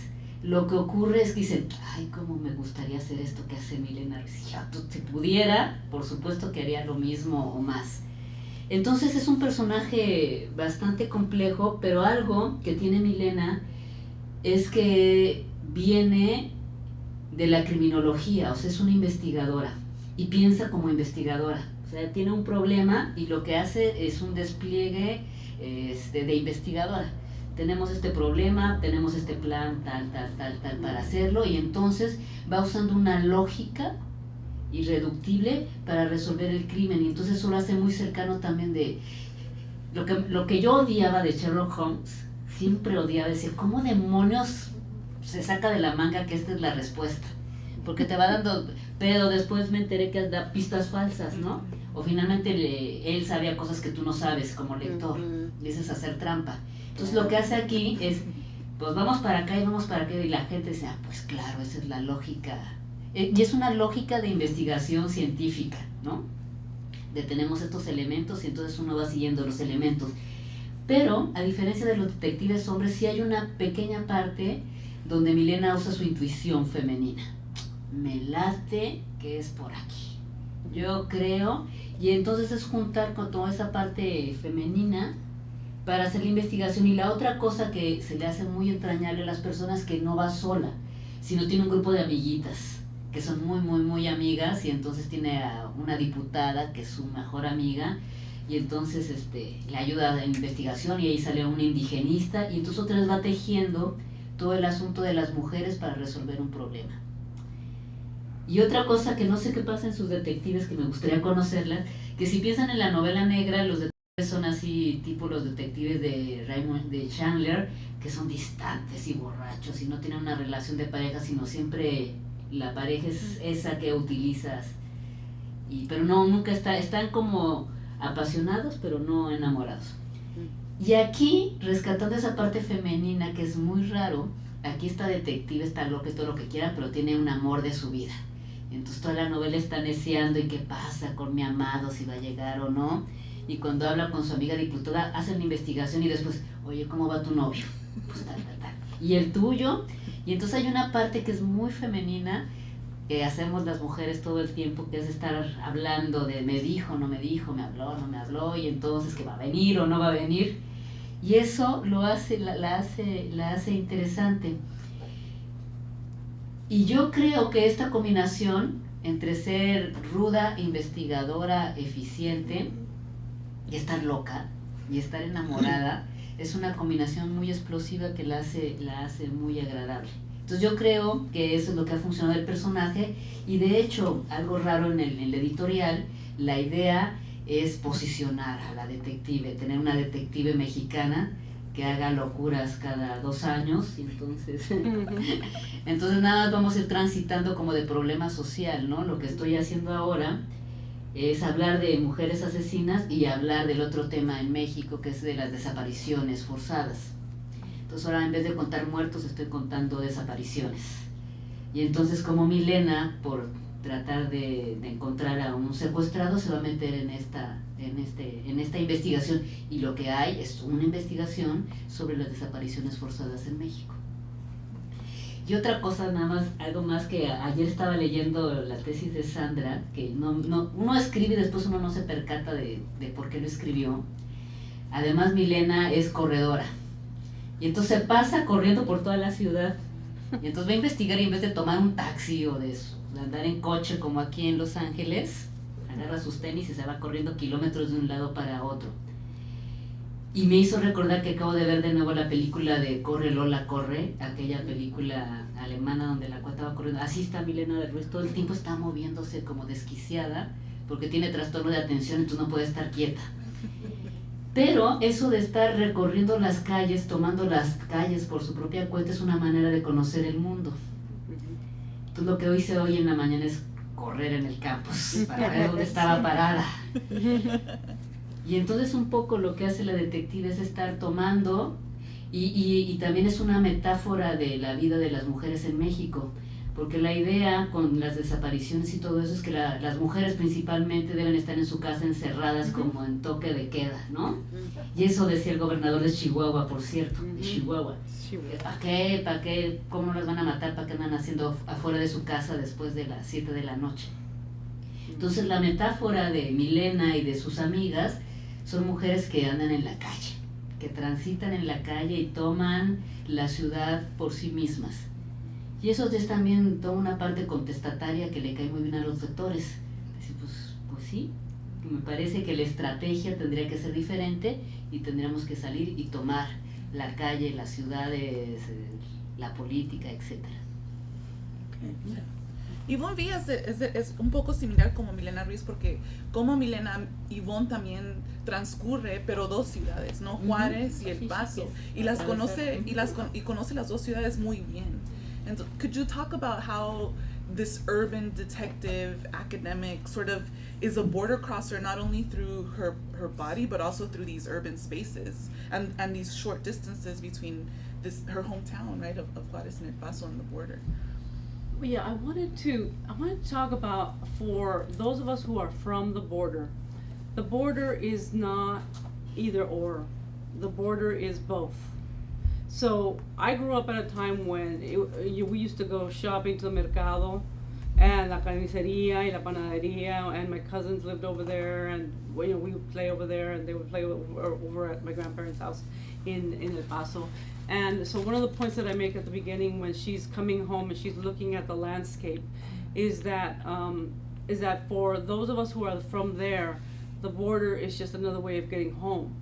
lo que ocurre es que dicen, ay, cómo me gustaría hacer esto que hace Milena Ruiz. Si pudiera, por supuesto que haría lo mismo o más. Entonces es un personaje bastante complejo, pero algo que tiene Milena es que viene de la criminología, o sea, es una investigadora y piensa como investigadora. O sea, tiene un problema y lo que hace es un despliegue de investigadora. Tenemos este problema, tenemos este plan, tal, para hacerlo, y entonces va usando una lógica irreductible para resolver el crimen, y entonces eso lo hace muy cercano también de lo que yo odiaba de Sherlock Holmes. Siempre odiaba decir, ¿cómo demonios se saca de la manga que esta es la respuesta? Porque te va dando, pero después me enteré que da pistas falsas, ¿no? O finalmente él sabía cosas que tú no sabes como lector, le dices hacer trampa. Entonces lo que hace aquí es, pues vamos para acá y vamos para acá, y la gente dice, pues claro, esa es la lógica. Y es una lógica de investigación científica, ¿no? Tenemos estos elementos y entonces uno va siguiendo los elementos. Pero, a diferencia de los detectives hombres, sí hay una pequeña parte donde Milena usa su intuición femenina. Me late que es por aquí, yo creo, y entonces es juntar con toda esa parte femenina para hacer la investigación. Y la otra cosa que se le hace muy entrañable a las personas, que no va sola, sino tiene un grupo de amiguitas que son muy amigas, y entonces tiene a una diputada que es su mejor amiga, y entonces le ayuda a la investigación, y ahí sale una indigenista, y entonces otra vez va tejiendo todo el asunto de las mujeres para resolver un problema. Y otra cosa que no sé qué pasa en sus detectives, que me gustaría conocerla, que si piensan en la novela negra, los detectives son así, tipo los detectives de Raymond de Chandler, que son distantes y borrachos y no tienen una relación de pareja, sino siempre la pareja es esa que utilizas, pero no, nunca están como apasionados, pero no enamorados. Y aquí, rescatando esa parte femenina, que es muy raro, aquí esta detective está loca y todo lo que quiera, pero tiene un amor de su vida. Entonces toda la novela está neceando, ¿y qué pasa con mi amado? Si va a llegar o no. Y cuando habla con su amiga diputada, hacen la investigación y después, oye, ¿cómo va tu novio? Pues tal. ¿Y el tuyo? Y entonces hay una parte que es muy femenina, que hacemos las mujeres todo el tiempo, que es estar hablando de me dijo, no me dijo, me habló, no me habló, y entonces que va a venir o no va a venir. Y eso lo hace, la hace interesante. Y yo creo que esta combinación entre ser ruda, investigadora, eficiente, y estar loca, y estar enamorada, es una combinación muy explosiva que la hace muy agradable. Entonces yo creo que eso es lo que ha funcionado del personaje, y de hecho, algo raro en el editorial, la idea es posicionar a la detective, tener una detective mexicana que haga locuras cada 2 años, y entonces nada más vamos a ir transitando como de problema social, ¿no? Lo que estoy haciendo ahora es hablar de mujeres asesinas y hablar del otro tema en México, que es de las desapariciones forzadas. Entonces ahora en vez de contar muertos estoy contando desapariciones. Y entonces como Milena, por tratar de encontrar a un secuestrado, se va a meter en esta investigación, y lo que hay es una investigación sobre las desapariciones forzadas en México. Y otra cosa, nada más, algo más, que ayer estaba leyendo la tesis de Sandra, que uno escribe y después uno no se percata de por qué lo escribió. Además, Milena es corredora, y entonces se pasa corriendo por toda la ciudad, y entonces va a investigar, y en vez de tomar un taxi o de andar en coche como aquí en Los Ángeles, agarra sus tenis y se va corriendo kilómetros de un lado para otro. Y me hizo recordar que acabo de ver de nuevo la película de Corre Lola Corre, aquella película alemana donde la cuata va corriendo. Así está Milena de Ruiz, todo el tiempo está moviéndose como desquiciada, porque tiene trastorno de atención, entonces no puede estar quieta. Pero eso de estar recorriendo las calles, tomando las calles por su propia cuenta, es una manera de conocer el mundo. Entonces lo que hice hoy en la mañana es correr en el campus para ver dónde estaba parada. Y entonces un poco lo que hace la detective es estar tomando, y también es una metáfora de la vida de las mujeres en México, porque la idea con las desapariciones y todo eso es que las mujeres principalmente deben estar en su casa encerradas como en toque de queda, ¿no? Y eso decía el gobernador de Chihuahua, por cierto, de Chihuahua. ¿Para qué? ¿Para qué? ¿Cómo los van a matar? ¿Para qué andan haciendo afuera de su casa después de las 7 de la noche? Entonces la metáfora de Milena y de sus amigas son mujeres que andan en la calle, que transitan en la calle y toman la ciudad por sí mismas. Y eso es también toda una parte contestataria que le cae muy bien a los lectores. Decir, pues sí, me parece que la estrategia tendría que ser diferente, y tendríamos que salir y tomar la calle, las ciudades, la política, etc. Yvonne Villas es un poco similar como Milena Ruiz, porque como Milena, Yvonne también transcurre, pero 2 ciudades, ¿no? Juárez y El Paso, y las conoce, y conoce las 2 ciudades muy bien. And could you talk about how this urban detective academic sort of is a border crosser, not only through her body, but also through these urban spaces and these short distances between her hometown, right, of Juárez and El Paso on the border? Well, yeah, I wanted to talk about, for those of us who are from the border is not either or. The border is both. So I grew up at a time when we used to go shopping to the mercado and la carnicería y la panadería, and my cousins lived over there, and we would play over there, and they would play over at my grandparents' house in El Paso. And so one of the points that I make at the beginning when she's coming home and she's looking at the landscape is that for those of us who are from there, the border is just another way of getting home,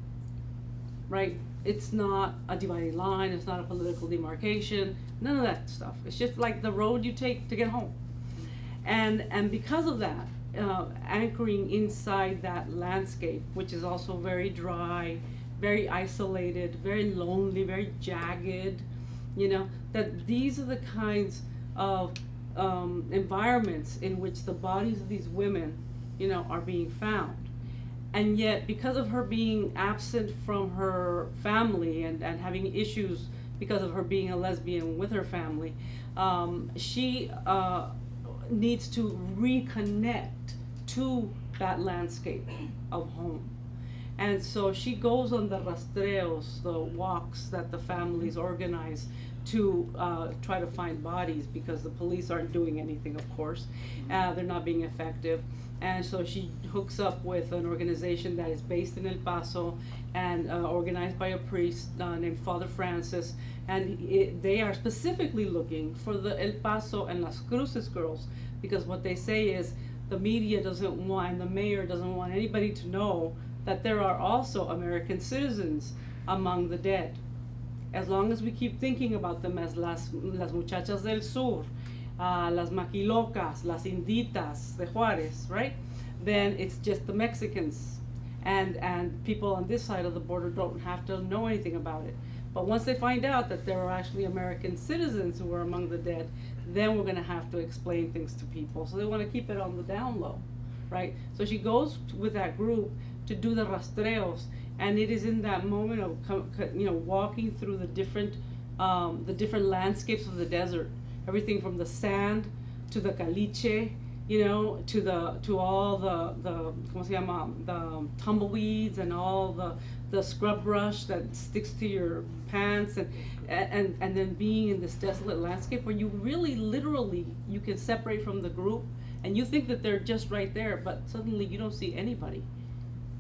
right? It's not a dividing line, it's not a political demarcation, none of that stuff. It's just like the road you take to get home. And because of that, anchoring inside that landscape, which is also very dry, very isolated, very lonely, very jagged, that these are the kinds of environments in which the bodies of these women, are being found. And yet, because of her being absent from her family and having issues because of her being a lesbian with her family, she needs to reconnect to that landscape of home. And so she goes on the rastreos, the walks that the families organize to try to find bodies, because the police aren't doing anything, of course. They're not being effective. And so she hooks up with an organization that is based in El Paso and organized by a priest named Father Francis. And they are specifically looking for the El Paso and Las Cruces girls, because what they say is the media doesn't want, and the mayor doesn't want anybody to know that there are also American citizens among the dead. as long as we keep thinking about them as las muchachas del sur, las maquilocas, las inditas de Juarez, right? Then it's just the Mexicans, and people on this side of the border don't have to know anything about it. But once they find out that there are actually American citizens who are among the dead, then we're going to have to explain things to people. So they want to keep it on the down low, right? So she goes with that group to do the rastreos, and it is in that moment of walking through the different landscapes of the desert, everything from the sand to the caliche, to all the ¿cómo se llama? The tumbleweeds and all the scrub brush that sticks to your pants, and then being in this desolate landscape where you really literally you can separate from the group and you think that they're just right there, but suddenly you don't see anybody,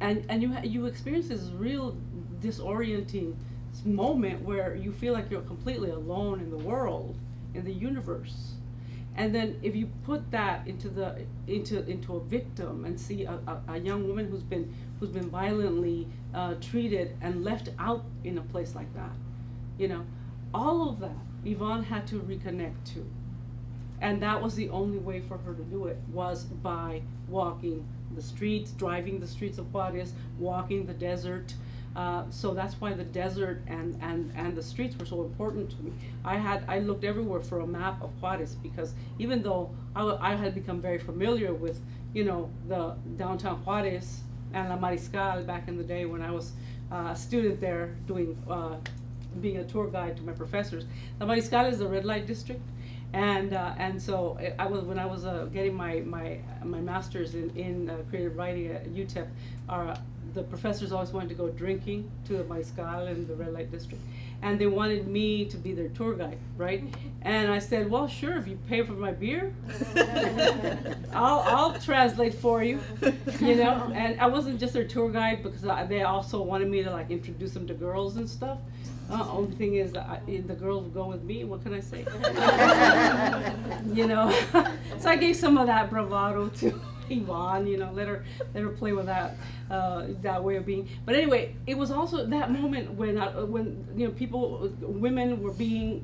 and you experience this real disorienting moment where you feel like you're completely alone in the world, in the universe. And then if you put that into a victim and see a young woman who's been violently treated and left out in a place like that, all of that Yvonne had to reconnect to, and that was the only way for her to do it, was by walking the streets, driving the streets of Juarez, walking the desert. So that's why the desert and the streets were so important to me. I looked everywhere for a map of Juarez, because even though I had become very familiar with, the downtown Juarez and La Mariscal back in the day when I was a student there being a tour guide to my professors. La Mariscal is the red light district. And so when I was getting my master's in creative writing at UTEP, the professors always wanted to go drinking to the Mariscal and the red light district, and they wanted me to be their tour guide, right? And I said, well, sure, if you pay for my beer, I'll translate for you, And I wasn't just their tour guide because they also wanted me to introduce them to girls and stuff. Only thing is, the girls will go with me. What can I say? So I gave some of that bravado to Yvonne. Let her play with that way of being. But anyway, it was also that moment when women were being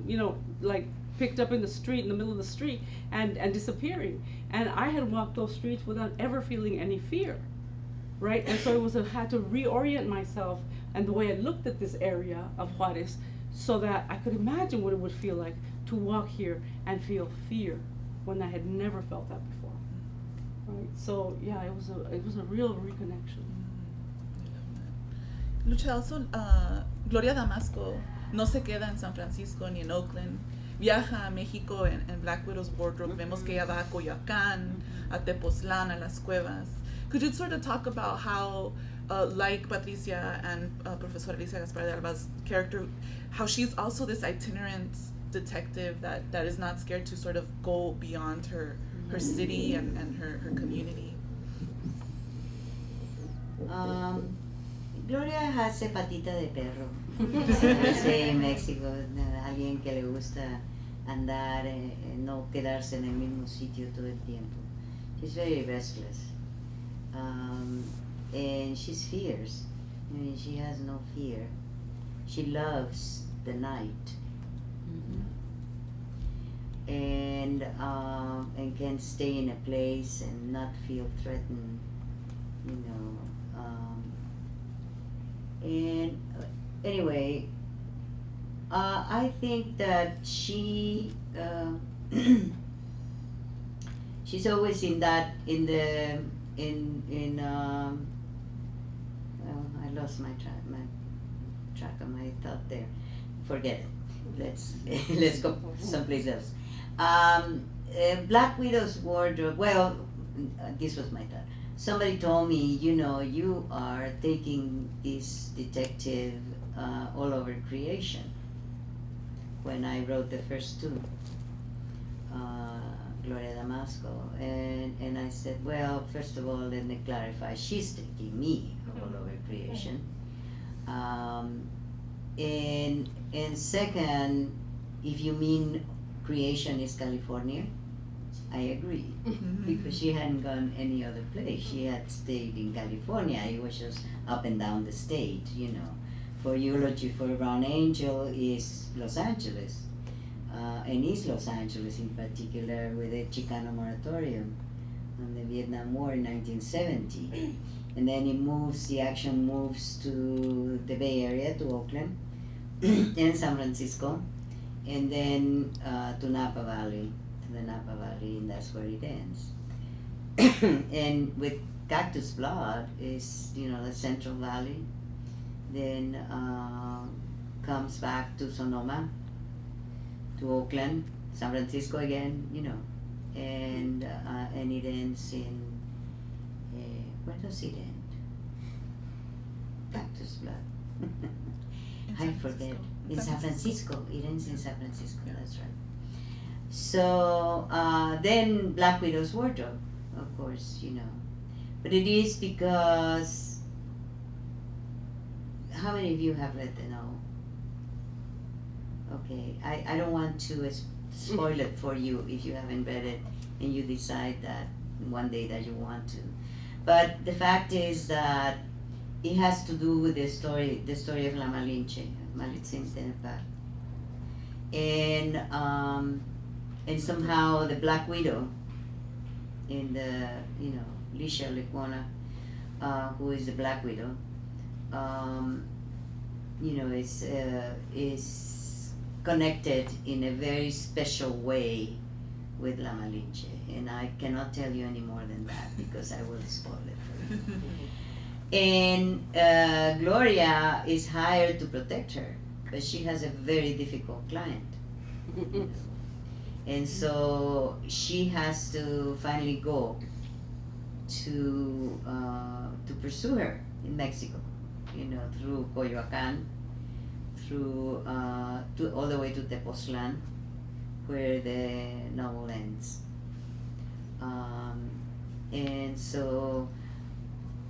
picked up in the street, in the middle of the street, and disappearing. And I had walked those streets without ever feeling any fear, right? And so I had to reorient myself and the way I looked at this area of Juarez, so that I could imagine what it would feel like to walk here and feel fear when I had never felt that before. Right? So yeah, it was a real reconnection. Lucha, also, Gloria Damasco no se queda en San Francisco ni en Oakland. Viaja a México en Black Widow's wardrobe. Vemos que ella va a Coyoacán, a Tepoztlán, a Las Cuevas. Could you sort of talk about how, like Patricia and Professor Alicia Gaspar de Alba's character, how she's also this itinerant detective that is not scared to sort of go beyond her city and her community? Gloria hace patita de perro. Se dice en México, alguien que le gusta andar, no quedarse en el mismo sitio todo el tiempo. She's very restless. And she's fierce. I mean, she has no fear. She loves the night. And can stay in a place and not feel threatened, and anyway, I think that she she's always in I lost my track of my thought there. Forget it. Let's go someplace else. Black Widow's wardrobe. Well, this was my thought. Somebody told me, you are taking this detective all over creation. When I wrote the first two, Gloria Damasco, and I said, well, first of all, let me clarify. She's taking me all over creation. And second, if you mean creation is California, I agree, because she hadn't gone any other place. She had stayed in California. It was just up and down the state, for eulogy for Brown Angel is Los Angeles, and East Los Angeles in particular, with the Chicano moratorium on the Vietnam War in 1970. And then the action moves to the Bay Area, to Oakland, and San Francisco, and then to Napa Valley, and that's where it ends. And with Cactus Blood is, the Central Valley, then comes back to Sonoma, to Oakland, San Francisco again, and it ends in, where does it end? Cactus Blood. I forget. In San Francisco. It ends in San Francisco, that's right. So then Black Widow's Wardrobe, of course, But it is because, how many of you have read the novel? Okay, I don't want to spoil it for you if you haven't read it and you decide that one day that you want to. But the fact is that it has to do with the story of La Malinche, Malitzin Tenepal. And somehow the Black Widow in the, Lisha Lecuona, who is the Black Widow, is connected in a very special way with La Malinche. And I cannot tell you any more than that because I will spoil it for you. And Gloria is hired to protect her, but she has a very difficult client. And so she has to finally go to pursue her in Mexico, through Coyoacán, through all the way to Tepoztlan, where the novel ends. And so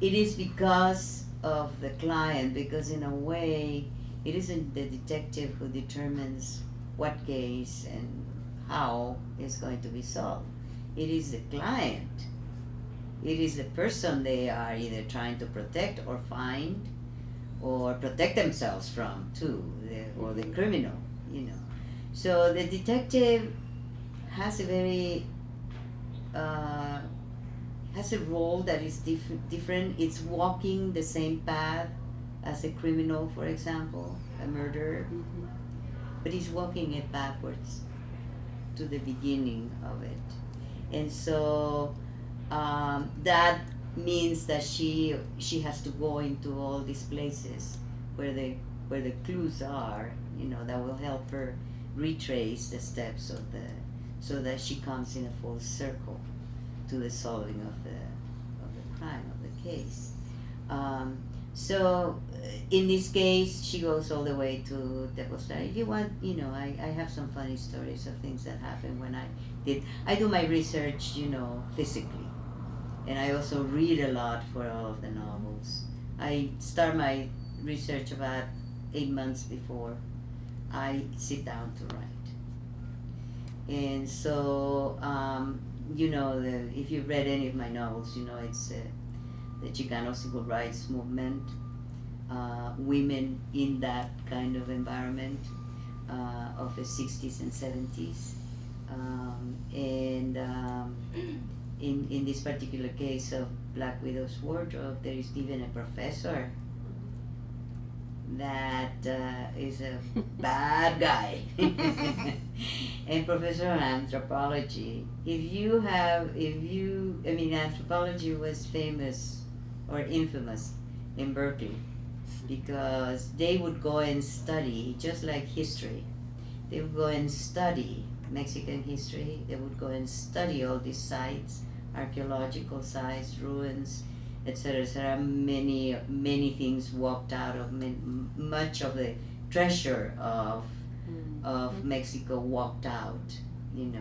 it is because of the client, because in a way it isn't the detective who determines what case and how it's going to be solved. It is the client. It is the person they are either trying to protect or find or protect themselves from too, or the criminal, So the detective has a very has a role that is different. It's walking the same path as a criminal, for example, a murderer, but he's walking it backwards to the beginning of it. And so that means that she has to go into all these places where the clues are, that will help her retrace the steps so that she comes in a full circle to the solving of the crime, of the case. So in this case, she goes all the way to Tepoztlan. If you want, I have some funny stories of things that happened when I do my research, physically. And I also read a lot for all of the novels. I start my research about 8 months before I sit down to write. And so, if you've read any of my novels, it's the Chicano civil rights movement, women in that kind of environment of the 60s and 70s. In this particular case of Black Widow's Wardrobe, there is even a professor that is a bad guy, and professor of anthropology. Anthropology was famous or infamous in Berkeley because they would go and study, just like history. They would go and study Mexican history. They would go and study all these sites, archaeological sites, ruins, etc., etc. Many things walked out of much of the treasure of Mexico walked out, in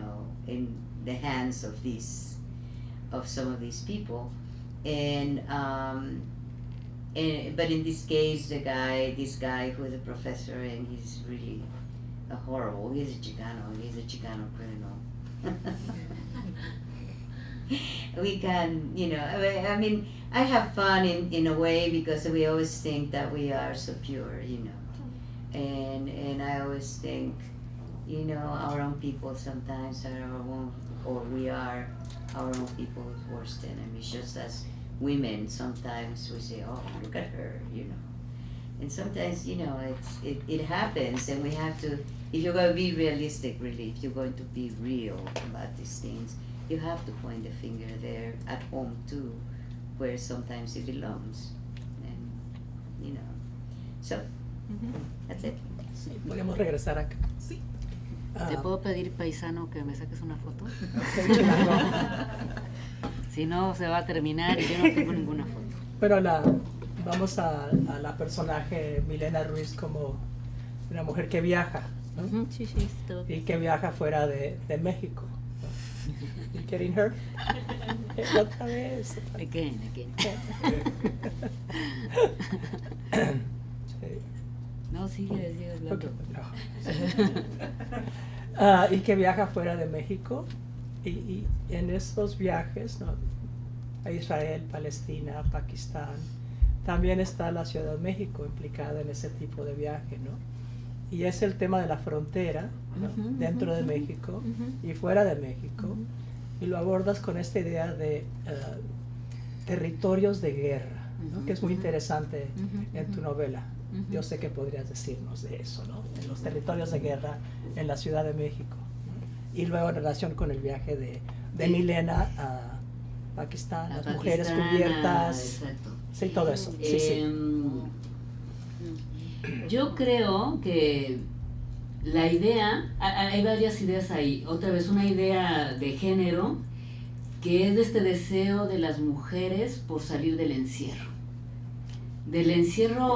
the hands of some of these people, and but in this case, this guy who is a professor, and he's really he's a Chicano criminal. we can, I mean, I have fun in a way because we always think that we are so pure, and I always think, our own people sometimes are our own, or we are our own people's worst enemies. Just as women, sometimes we say, "Oh, look at her," and sometimes, it happens, and we have to. If you're going to be realistic, really, if you're going to be real about these things, you have to point the finger there at home too, where sometimes it belongs, and so that's it. Sí, podemos regresar acá. Sí. ¿Te puedo pedir, paisano, que me saques una foto? Ok, claro. Si no, se va a terminar y yo no tengo ninguna foto. Pero vamos a la personaje Milena Ruiz como una mujer que viaja, ¿no? Sí, todo. Y que viaja fuera de México. You getting her? Otra vez. Again. Sí. No, sigue hablando. Ok, y que viaja fuera de México y en estos viajes, ¿no? A Israel, Palestina, Pakistán, también está la Ciudad de México implicada en ese tipo de viaje, ¿no? Y es el tema de la frontera, ¿no? Dentro de México y fuera de México, y lo abordas con esta idea de territorios de guerra, ¿no? Que es muy interesante en tu novela. Yo sé que podrías decirnos de eso, ¿no? En los territorios de guerra en la Ciudad de México, ¿no? Y luego en relación con el viaje de Milena a Pakistán, las mujeres cubiertas, Exacto. sí, todo eso. Sí. Yo creo que la idea, hay varias ideas ahí. Otra vez, una idea de género que es de este deseo de las mujeres por salir del encierro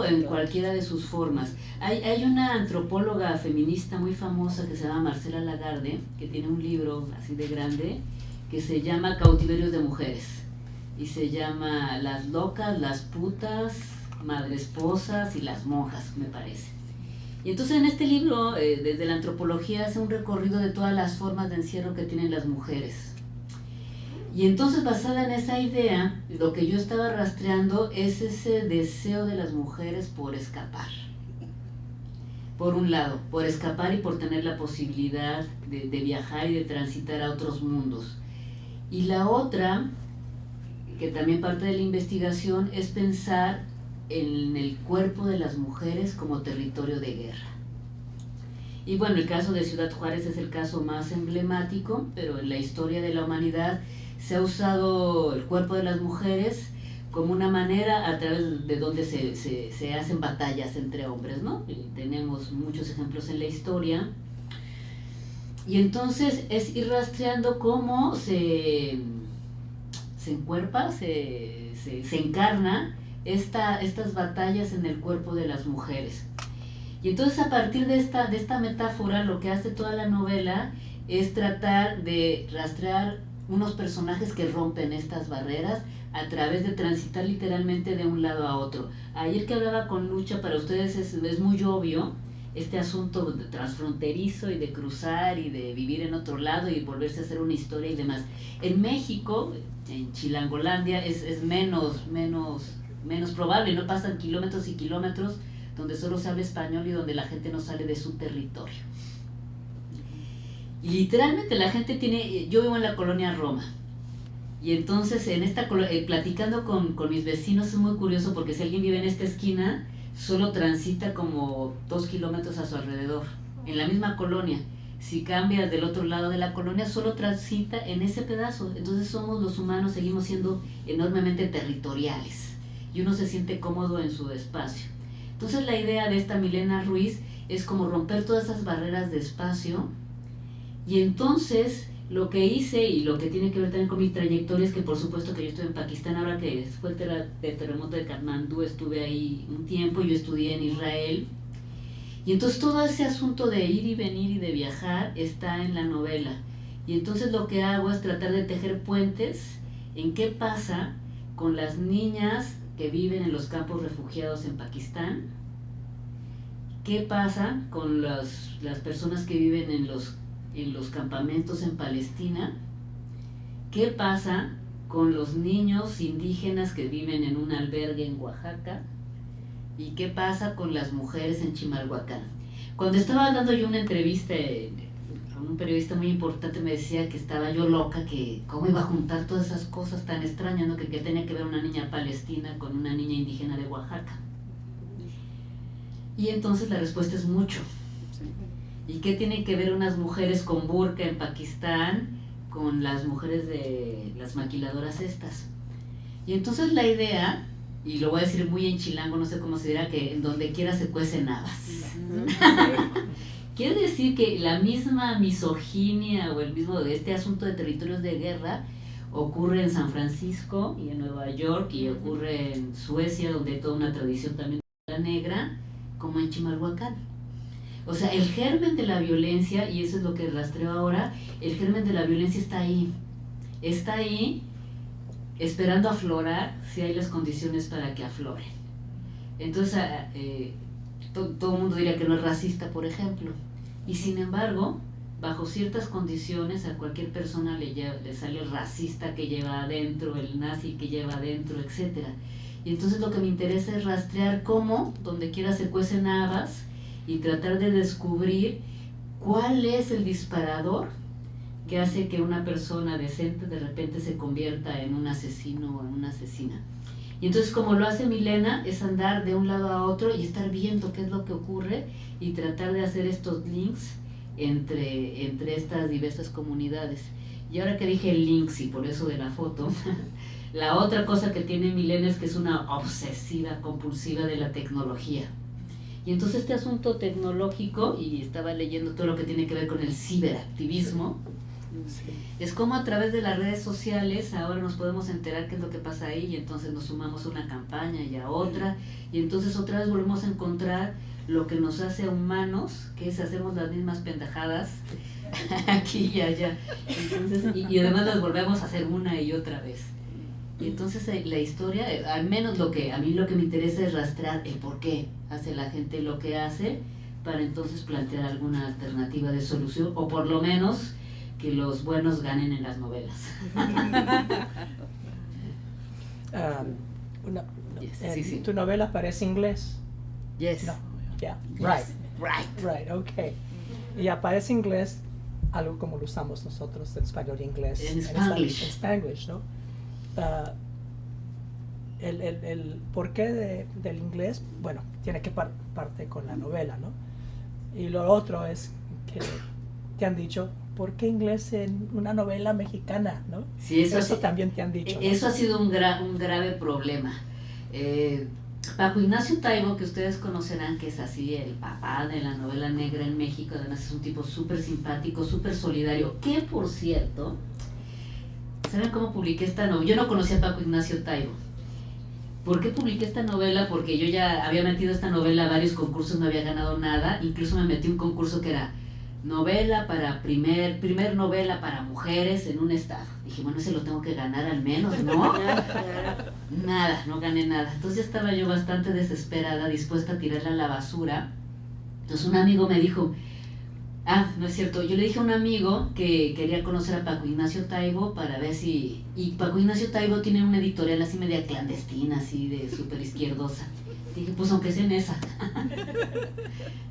en cualquiera de sus formas. Hay una antropóloga feminista muy famosa que se llama Marcela Lagarde, que tiene un libro así de grande que se llama Cautiverios de Mujeres, y se llama Las locas, las putas, madresposas y las monjas, me parece. Y entonces en este libro, desde la antropología, hace un recorrido de todas las formas de encierro que tienen las mujeres. Y entonces, basada en esa idea, lo que yo estaba rastreando es ese deseo de las mujeres por escapar. Por un lado, por escapar y por tener la posibilidad de viajar y de transitar a otros mundos. Y la otra, que también parte de la investigación, es pensar en el cuerpo de las mujeres como territorio de guerra. Y bueno, el caso de Ciudad Juárez es el caso más emblemático, pero en la historia de la humanidad se ha usado el cuerpo de las mujeres como una manera a través de donde se hacen batallas entre hombres, ¿no? Y tenemos muchos ejemplos en la historia. Y entonces es ir rastreando cómo se encuerpa, se encarna estas batallas en el cuerpo de las mujeres. Y entonces a partir de esta metáfora, lo que hace toda la novela es tratar de rastrear unos personajes que rompen estas barreras a través de transitar literalmente de un lado a otro. Ayer que hablaba con Lucha, para ustedes es muy obvio este asunto transfronterizo y de cruzar y de vivir en otro lado y volverse a hacer una historia y demás. En México, en Chilangolandia, es menos probable, no pasan kilómetros y kilómetros donde solo se habla español y donde la gente no sale de su territorio. Y literalmente la gente yo vivo en la colonia Roma, y entonces en esta platicando con mis vecinos es muy curioso porque si alguien vive en esta esquina, solo transita como 2 kilómetros a su alrededor, en la misma colonia. Si cambias del otro lado de la colonia, solo transita en ese pedazo. Entonces los humanos seguimos siendo enormemente territoriales, y uno se siente cómodo en su espacio. Entonces la idea de esta Milena Ruiz es como romper todas esas barreras de espacio. Y entonces lo que hice, y lo que tiene que ver también con mi trayectoria, es que por supuesto que yo estuve en Pakistán, ahora que fue el terremoto de Katmandú, estuve ahí un tiempo, yo estudié en Israel. Y entonces todo ese asunto de ir y venir y de viajar está en la novela. Y entonces lo que hago es tratar de tejer puentes en qué pasa con las niñas que viven en los campos refugiados en Pakistán, qué pasa con las personas que viven en los campamentos en Palestina, ¿qué pasa con los niños indígenas que viven en un albergue en Oaxaca? ¿Y qué pasa con las mujeres en Chimalhuacán? Cuando estaba dando yo una entrevista a un periodista muy importante, me decía que estaba yo loca, que cómo iba a juntar todas esas cosas tan extrañas, ¿no? que tenía que ver una niña palestina con una niña indígena de Oaxaca. Y entonces la respuesta es mucho. ¿Y qué tienen que ver unas mujeres con burka en Pakistán con las mujeres de las maquiladoras estas? Y entonces la idea, y lo voy a decir muy en chilango, no sé cómo se dirá, que en donde quiera se cuecen habas. Quiere decir que la misma misoginia o el mismo este asunto de territorios de guerra ocurre en San Francisco y en Nueva York, y ocurre en Suecia, donde hay toda una tradición también de la negra, como en Chimalhuacán. O sea, el germen de la violencia, y eso es lo que rastreo ahora, el germen de la violencia está ahí esperando aflorar si hay las condiciones para que afloren. Entonces, todo el mundo diría que no es racista, por ejemplo, y sin embargo, bajo ciertas condiciones a cualquier persona le sale el racista que lleva adentro, el nazi que lleva adentro, etc. Y entonces lo que me interesa es rastrear cómo, donde quiera se cuecen habas, y tratar de descubrir cuál es el disparador que hace que una persona decente de repente se convierta en un asesino o en una asesina. Y entonces, como lo hace Milena, es andar de un lado a otro y estar viendo qué es lo que ocurre y tratar de hacer estos links entre estas diversas comunidades. Y ahora que dije links, y por eso de la foto, la otra cosa que tiene Milena es que es una obsesiva compulsiva de la tecnología. Y entonces este asunto tecnológico, y estaba leyendo todo lo que tiene que ver con el ciberactivismo, es como a través de las redes sociales ahora nos podemos enterar qué es lo que pasa ahí, y entonces nos sumamos a una campaña y a otra, y entonces otra vez volvemos a encontrar lo que nos hace humanos, que es hacemos las mismas pendejadas aquí y allá. Entonces, y además las volvemos a hacer una y otra vez. Y entonces la historia, al menos a mí lo que me interesa es rastrear el por qué hace la gente lo que hace, para entonces plantear alguna alternativa de solución, o por lo menos que los buenos ganen en las novelas. Sí. ¿Tu novela aparece en inglés? Yes. No. Yeah. Yes. Right, okay. Y aparece en inglés algo como lo usamos nosotros en español y inglés. En Spanglish. En Spanglish, ¿no? El porqué del inglés, bueno, tiene que parte con la novela, ¿no? Y lo otro es que te han dicho, ¿por qué inglés en una novela mexicana, no? Sí, eso también te han dicho, ¿no? Eso ha sido un grave problema. Paco Ignacio Taibo, que ustedes conocerán, que es así el papá de la novela negra en México, además es un tipo súper simpático, súper solidario, que por cierto, ¿saben cómo publiqué esta novela? Yo no conocía a Paco Ignacio Taibo. ¿Por qué publiqué esta novela? Porque yo ya había metido esta novela a varios concursos, no había ganado nada, incluso me metí a un concurso que era novela para primer novela para mujeres en un estado. Dije, bueno, ese lo tengo que ganar al menos, ¿no? Nada, no gané nada. Entonces estaba yo bastante desesperada, dispuesta a tirarla a la basura. Entonces un amigo me dijo, no es cierto, yo le dije a un amigo que quería conocer a Paco Ignacio Taibo para ver si... Y Paco Ignacio Taibo tiene una editorial así media clandestina, así de súper izquierdosa. Dije, pues aunque sea en esa.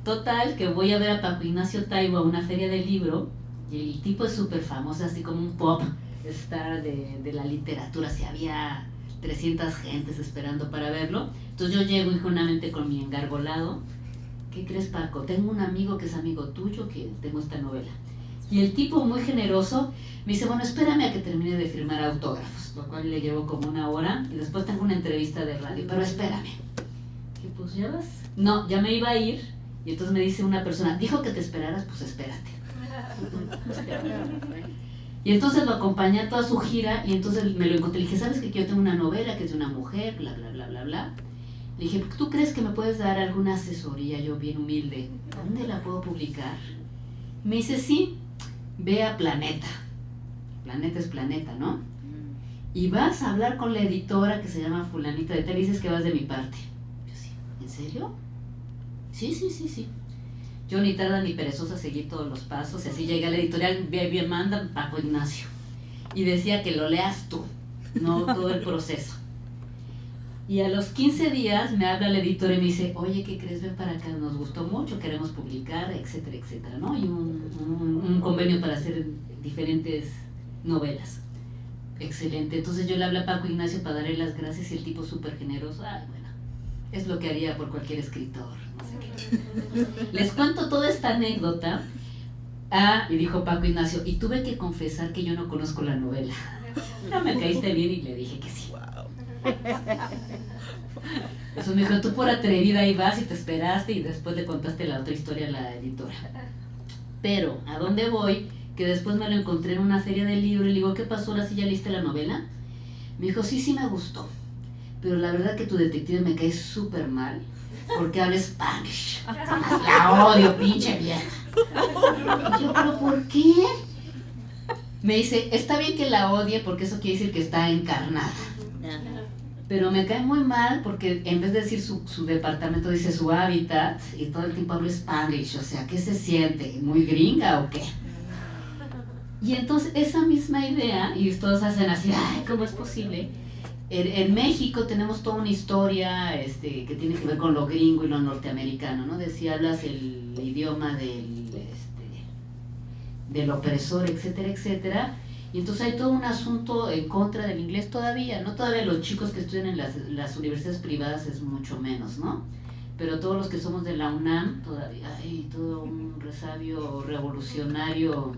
Total, que voy a ver a Paco Ignacio Taibo a una feria del libro, y el tipo es súper famoso, así como un pop star de la literatura, si había 300 gentes esperando para verlo. Entonces yo llego ingenuamente con mi engargolado. ¿Qué crees, Paco? Tengo un amigo que es amigo tuyo, que tengo esta novela. Y el tipo, muy generoso, me dice, bueno, espérame a que termine de firmar autógrafos, lo cual le llevo como 1 hora, y después tengo una entrevista de radio, pero espérame. ¿Qué, pues ya vas? No, ya me iba a ir, y entonces me dice una persona, dijo que te esperaras, pues espérate. Y entonces lo acompañé a toda su gira, y entonces me lo encontré, le dije, ¿sabes que yo tengo una novela que es de una mujer, bla, bla, bla, bla, bla? Le dije, ¿tú crees que me puedes dar alguna asesoría? Yo bien humilde, ¿dónde la puedo publicar? Me dice, sí, ve a Planeta. Planeta es Planeta, ¿no? Y vas a hablar con la editora que se llama fulanita de tal, y dices que vas de mi parte. Yo sí, ¿en serio? Sí. Yo ni tarda ni perezosa seguí todos los pasos, y así llegué a la editorial, bien manda Paco Ignacio. y decía que lo leas tú, no todo el proceso. Y a los 15 días me habla el editor y me dice, oye, ¿qué crees? Ven para acá, nos gustó mucho, queremos publicar, etcétera, etcétera, ¿no? Y un convenio para hacer diferentes novelas. Excelente. Entonces yo le hablé a Paco Ignacio para darle las gracias y el tipo súper generoso, ay, bueno, es lo que haría por cualquier escritor, no sé qué. Les cuento toda esta anécdota. Y dijo Paco Ignacio, y tuve que confesar que yo no conozco la novela. No me caíste bien y le dije que sí. Eso me dijo, tú por atrevida ahí vas y te esperaste y después le contaste la otra historia a la editora. Pero, ¿a dónde voy? Que después me lo encontré en una feria del libro y le digo, ¿qué pasó? ¿Ahora sí ya leíste la novela? Me dijo, sí me gustó, pero la verdad que tu detective me cae súper mal porque habla Spanish. La odio, pinche vieja. Y yo, ¿pero por qué? Me dice, está bien que la odie porque eso quiere decir que está encarnada. Pero me cae muy mal porque en vez de decir su departamento dice su hábitat y todo el tiempo habla Spanish, o sea, ¿qué se siente? ¿Muy gringa o qué? Y entonces esa misma idea, y todos hacen así, ay, ¿cómo es posible? En México tenemos toda una historia que tiene que ver con lo gringo y lo norteamericano, ¿no? De si hablas el idioma del opresor, etcétera, etcétera. Y entonces hay todo un asunto en contra del inglés todavía, ¿no? Todavía los chicos que estudian en las universidades privadas es mucho menos, ¿no? Pero todos los que somos de la UNAM, todavía hay todo un resabio revolucionario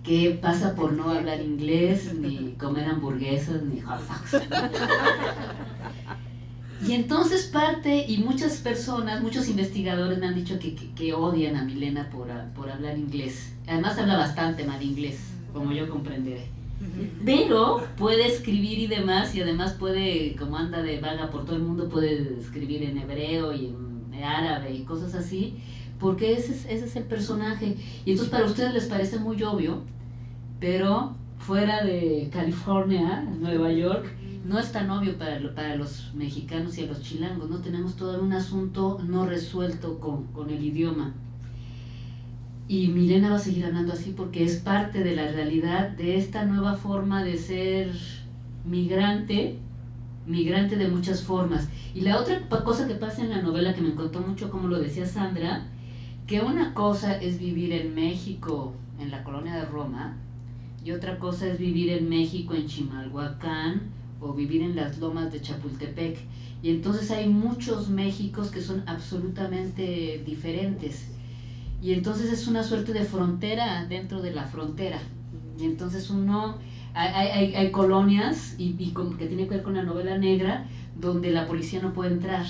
que pasa por no hablar inglés, ni comer hamburguesas, ni hot dogs. Y entonces y muchas personas, muchos investigadores me han dicho que odian a Milena por hablar inglés. Además habla bastante mal inglés, como yo comprenderé. Pero puede escribir y demás, y además puede, como anda de vaga por todo el mundo, puede escribir en hebreo y en árabe y cosas así, porque ese es el personaje. Y entonces para ustedes les parece muy obvio, pero fuera de California, Nueva York, no es tan obvio para los mexicanos y a los chilangos, ¿no? Tenemos todo un asunto no resuelto con el idioma. Y Milena va a seguir hablando así porque es parte de la realidad de esta nueva forma de ser migrante de muchas formas. Y la otra cosa que pasa en la novela que me encantó mucho, como lo decía Sandra, que una cosa es vivir en México, en la colonia de Roma, y otra cosa es vivir en México, en Chimalhuacán, o vivir en las lomas de Chapultepec. Y entonces hay muchos Méxicos que son absolutamente diferentes. Y entonces es una suerte de frontera dentro de la frontera. Y entonces hay colonias que tiene que ver con la novela negra, donde la policía no puede entrar.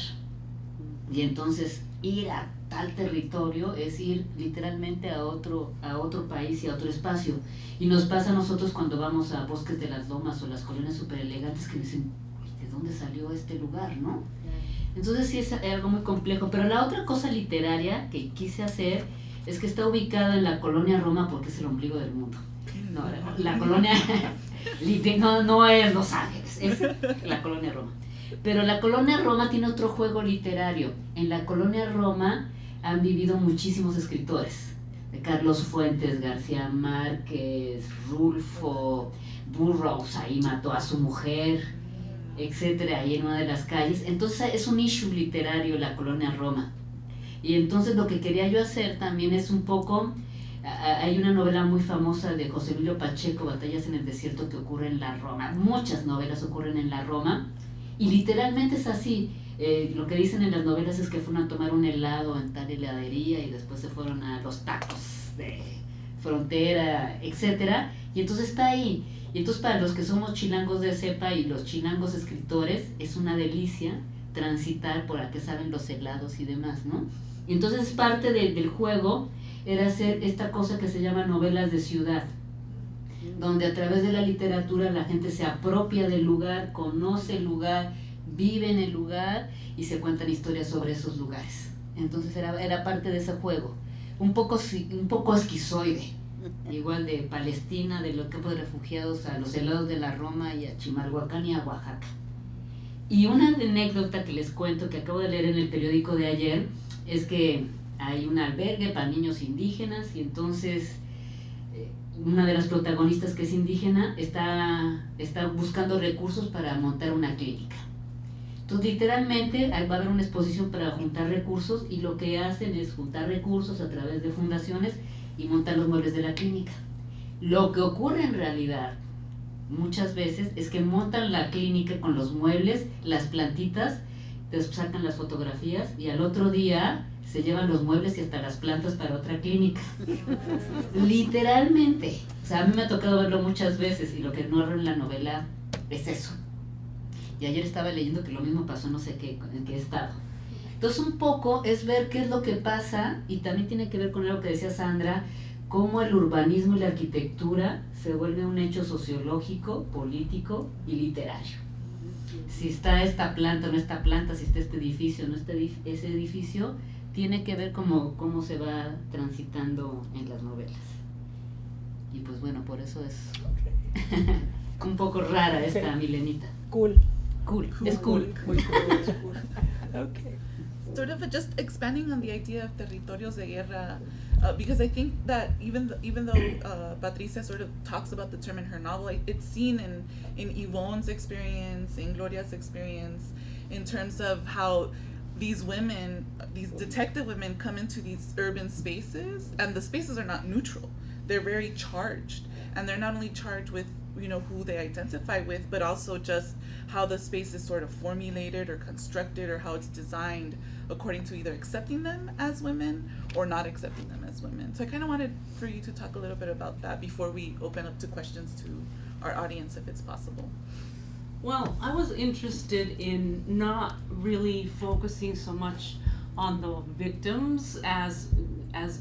Y entonces ir a tal territorio es ir literalmente a otro país y a otro espacio. Y nos pasa a nosotros cuando vamos a Bosques de las Lomas o las colonias súper elegantes que dicen, ¿de dónde salió este lugar, no? Entonces sí es algo muy complejo. Pero la otra cosa literaria que quise hacer es que está ubicada en la colonia Roma porque es el ombligo del mundo. No, la colonia no es Los Ángeles, es la colonia Roma. Pero la colonia Roma tiene otro juego literario. En la colonia Roma han vivido muchísimos escritores. De Carlos Fuentes, García Márquez, Rulfo, Burroughs, ahí mató a su mujer, etcétera, ahí en una de las calles. Entonces es un issue literario la colonia Roma. Y entonces lo que quería yo hacer también es un poco, hay una novela muy famosa de José Emilio Pacheco, Batallas en el Desierto, que ocurre en la Roma. Muchas novelas ocurren en la Roma y literalmente es así. Lo que dicen en las novelas es que fueron a tomar un helado en tal heladería y después se fueron a los tacos de frontera, etcétera, y entonces está ahí. Y entonces para los que somos chilangos de cepa y los chilangos escritores es una delicia transitar por aquí, saben, los helados y demás, ¿no? Y entonces parte del juego era hacer esta cosa que se llama novelas de ciudad, donde a través de la literatura la gente se apropia del lugar, conoce el lugar, vive en el lugar y se cuentan historias sobre esos lugares. Entonces era parte de ese juego, un poco esquizoide, igual de Palestina, de los campos de refugiados a los helados de la Roma y a Chimalhuacán y a Oaxaca. Y una anécdota que les cuento que acabo de leer en el periódico de ayer es que hay un albergue para niños indígenas y entonces una de las protagonistas, que es indígena, está buscando recursos para montar una clínica. Entonces, literalmente, va a haber una exposición para juntar recursos, y lo que hacen es juntar recursos a través de fundaciones y montar los muebles de la clínica. Lo que ocurre en realidad muchas veces es que montan la clínica con los muebles, las plantitas, después sacan las fotografías y al otro día se llevan los muebles y hasta las plantas para otra clínica. Literalmente. O sea, a mí me ha tocado verlo muchas veces, y lo que narro en la novela es eso. Y ayer estaba leyendo que lo mismo pasó no sé qué, en qué estado. Entonces, un poco es ver qué es lo que pasa, y también tiene que ver con lo que decía Sandra, cómo el urbanismo y la arquitectura se vuelve un hecho sociológico, político y literario. Si está esta planta o no está planta, si está este edificio o no está ese edificio, tiene que ver cómo se va transitando en las novelas. Y pues bueno, por eso es un poco rara esta Milenita. Cool. Cool, es cool. Muy cool. Okay. Sort of just expanding on the idea of territorios de guerra, because I think that even though Patricia sort of talks about the term in her novel, it's seen in Yvonne's experience, in Gloria's experience, in terms of how these women, these detective women, come into these urban spaces, and the spaces are not neutral. They're very charged, and they're not only charged with, you know, who they identify with, but also just how the space is sort of formulated or constructed, or how it's designed according to either accepting them as women or not accepting them as women. So I kind of wanted for you to talk a little bit about that before we open up to questions to our audience, if it's possible. Well, I was interested in not really focusing so much on the victims as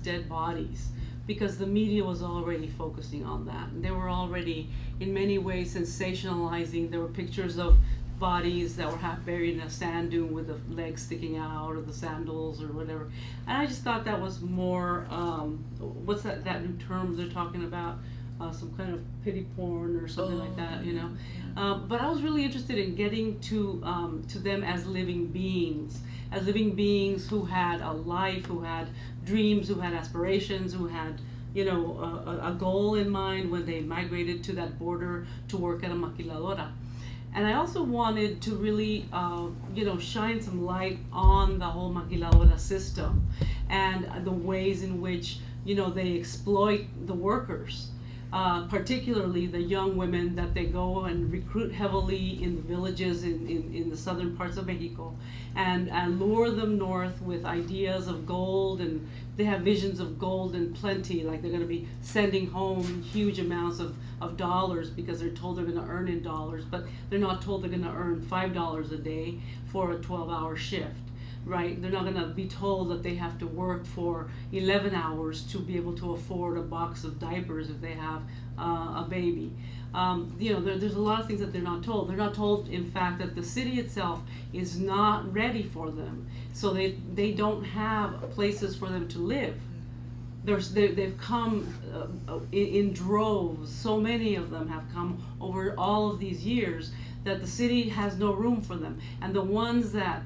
dead bodies, because the media was already focusing on that. And they were already, in many ways, sensationalizing. There were pictures of bodies that were half buried in a sand dune with the legs sticking out, or the sandals, or whatever. And I just thought that was more, what's that new term they're talking about? Some kind of pity porn or something like that, you know. But I was really interested in getting to them as living beings who had a life, who had dreams, who had aspirations, who had, you know, a goal in mind when they migrated to that border to work at a maquiladora. And I also wanted to really, you know, shine some light on the whole maquiladora system and the ways in which, you know, they exploit the workers. Particularly the young women that they go and recruit heavily in the villages in the southern parts of Mexico, and lure them north with ideas of gold, and they have visions of gold and plenty, like they're going to be sending home huge amounts of dollars because they're told they're going to earn in dollars, but they're not told they're going to earn $5 a day for a 12-hour shift. Right? They're not going to be told that they have to work for 11 hours to be able to afford a box of diapers if they have a baby. You know, there's a lot of things that they're not told. They're not told, in fact, that the city itself is not ready for them. So they don't have places for them to live. They've come in droves. So many of them have come over all of these years that the city has no room for them. And the ones that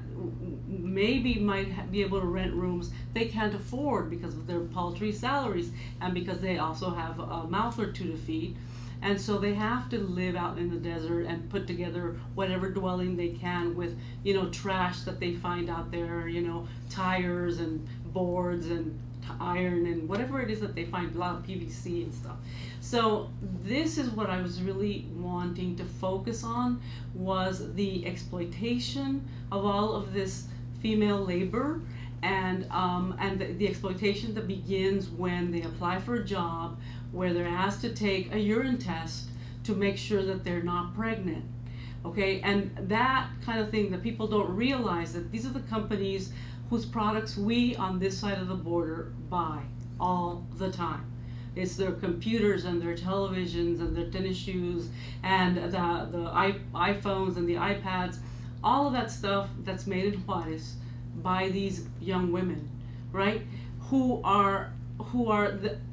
maybe might be able to rent rooms, they can't afford because of their paltry salaries, and because they also have a mouth or two to feed. And so they have to live out in the desert and put together whatever dwelling they can with, you know, trash that they find out there, you know, tires and boards and iron and whatever it is that they find, a lot of PVC and stuff. So this is what I was really wanting to focus on, was the exploitation of all of this female labor, and the exploitation that begins when they apply for a job where they're asked to take a urine test to make sure that they're not pregnant. Okay, and that kind of thing, that people don't realize that these are the companies whose products we on this side of the border buy all the time. It's their computers and their televisions and their tennis shoes and the iPhones and the iPads, all of that stuff that's made in Juarez by these young women, right? Who are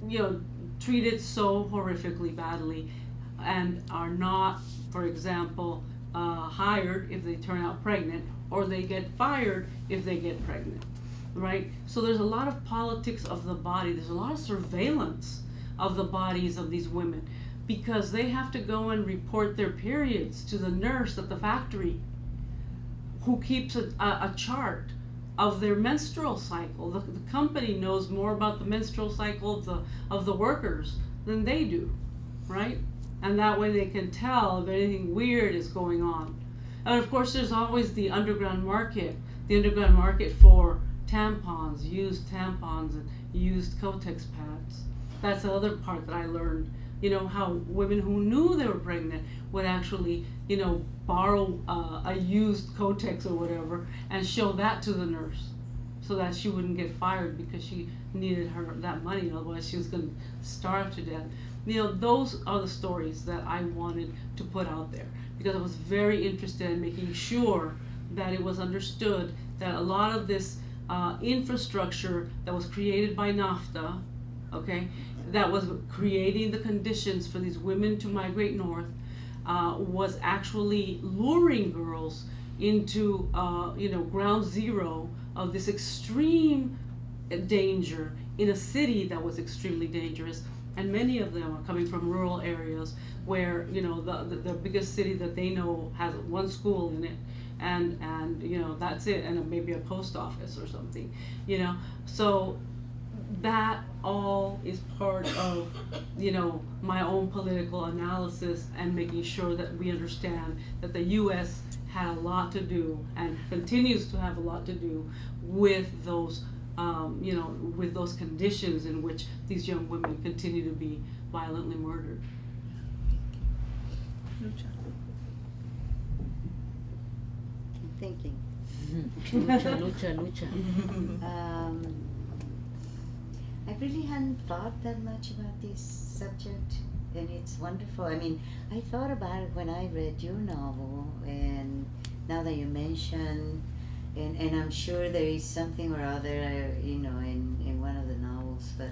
you know, treated so horrifically badly, and are not, for example, hired if they turn out pregnant, or they get fired if they get pregnant, right? So there's a lot of politics of the body. There's a lot of surveillance of the bodies of these women, because they have to go and report their periods to the nurse at the factory, who keeps a chart of their menstrual cycle. The company knows more about the menstrual cycle of the workers than they do, right? And that way they can tell if anything weird is going on. And of course there's always the underground market for tampons, used tampons and used Kotex pads. That's the other part that I learned, you know, how women who knew they were pregnant would actually, you know, borrow a used Kotex or whatever and show that to the nurse so that she wouldn't get fired because she needed that money, otherwise she was going to starve to death. You know, those are the stories that I wanted to put out there, because I was very interested in making sure that it was understood that a lot of this infrastructure that was created by NAFTA, okay, that was creating the conditions for these women to migrate north, was actually luring girls into, you know, ground zero of this extreme danger in a city that was extremely dangerous. And many of them are coming from rural areas where, you know, the biggest city that they know has one school in it, and you know, that's it, and maybe a post office or something, you know. So that all is part of, you know, my own political analysis and making sure that we understand that the U.S. had a lot to do and continues to have a lot to do with those you know, with those conditions in which these young women continue to be violently murdered. I'm thinking. Lucha. I really hadn't thought that much about this subject, and it's wonderful. I mean, I thought about it when I read your novel, and now that you mention, and I'm sure there is something or other, you know, in one of the novels, but,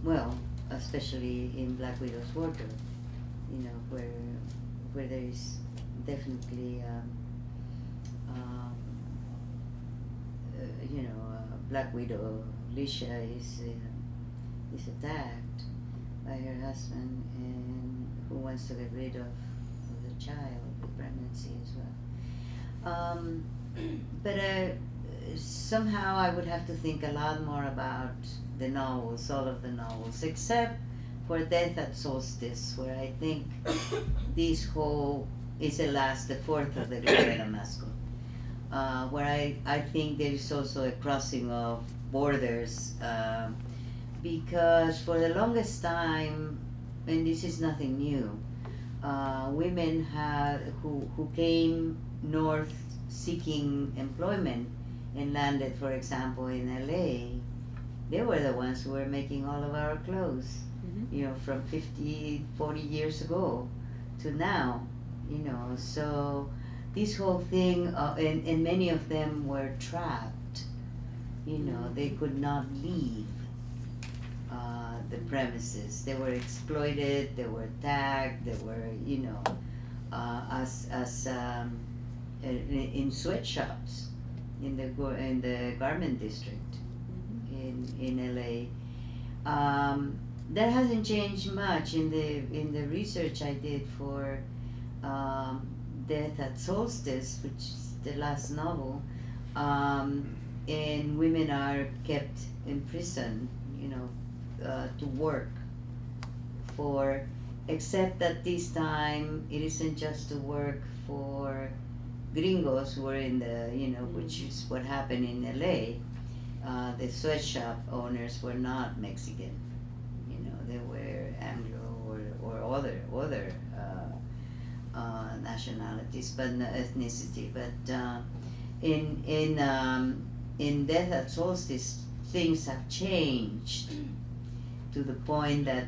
well, especially in Black Widow's Wardrobe, you know, where there is definitely, you know, Black Widow, Alicia is attacked by her husband, and who wants to get rid of the child, the pregnancy as well. But somehow I would have to think a lot more about the novels, all of the novels, except for Death at Solstice, where I think this whole is the fourth of the Guerrero Mascot, where I think there is also a crossing of borders, because for the longest time, and this is nothing new, women who came north seeking employment and landed, for example, in LA, they were the ones who were making all of our clothes, you know, from 50, 40 years ago to now, you know. So this whole thing, and many of them were trapped, you know, they could not leave the premises. They were exploited, they were tagged, they were, you know, in sweatshops in the garment district in LA. That hasn't changed much in the research I did for Death at Solstice, which is the last novel. And women are kept in prison, you know, to work for, except that this time it isn't just to work for gringos who are in the, you know, which is what happened in LA. The sweatshop owners were not Mexican, you know, they were Anglo or other nationalities, but ethnicity. But in Death at Solstice, things have changed to the point that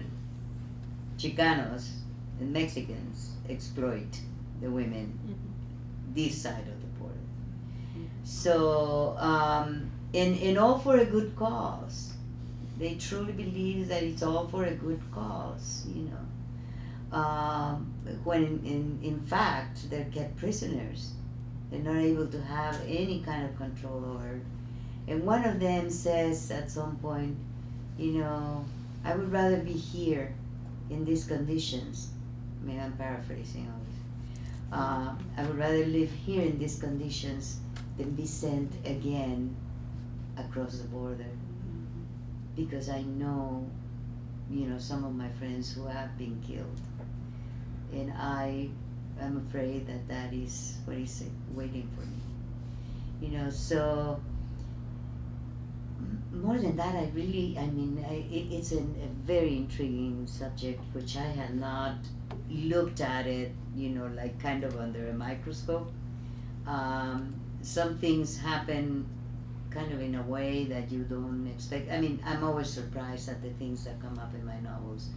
Chicanos and Mexicans exploit the women this side of the border. So, and all for a good cause. They truly believe that it's all for a good cause, you know. When in fact they're kept prisoners. They're not able to have any kind of control over it. And one of them says at some point, you know, I would rather be here in these conditions. I mean, I'm paraphrasing all this. I would rather live here in these conditions than be sent again across the border, because I know, some of my friends who have been killed, and I am afraid that that is what is waiting for me. So more than that, it's a very intriguing subject which I had not looked at it, like kind of under a microscope. Some things happen kind of in a way that you don't expect. I'm always surprised at the things that come up in my novels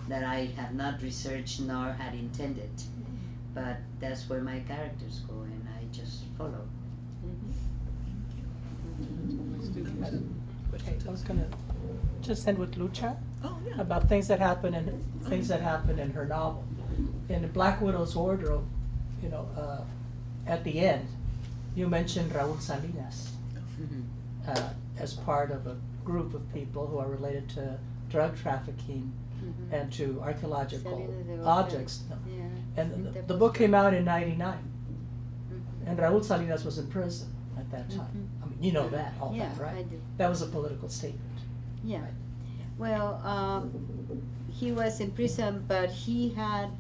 that I have not researched nor had intended. But that's where my characters go, and I just follow. Okay, I was gonna just end with Lucha Oh, yeah. about things that happen in her novel. In the Black Widow's Wardrobe, at the end, you mentioned Raúl Salinas as part of a group of people who are related to drug trafficking and to archaeological Salinas de Gortari. objects. Yeah. And That the was book the- came out in '99, Mhm. and Raúl Salinas was in prison at that time. I mean, you know that, all Yeah, that, right? I do. That was a political statement. Yeah. Right. Well, he was in prison, but he had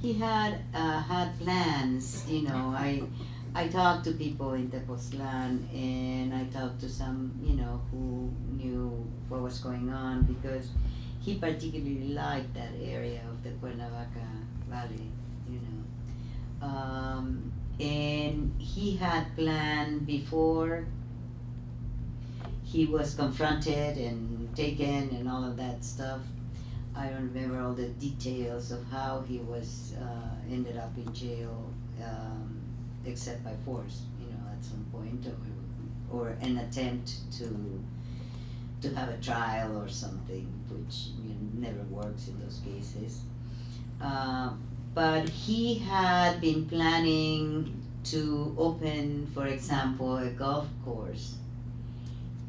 Had plans, I talked to people in Tepoztlan, and I talked to some, who knew what was going on, because he particularly liked that area of the Cuernavaca Valley, and he had planned before he was confronted and taken and all of that stuff. I don't remember all the details of how he was ended up in jail, except by force, at some point, or an attempt to have a trial or something, which never works in those cases. But he had been planning to open, for example, a golf course.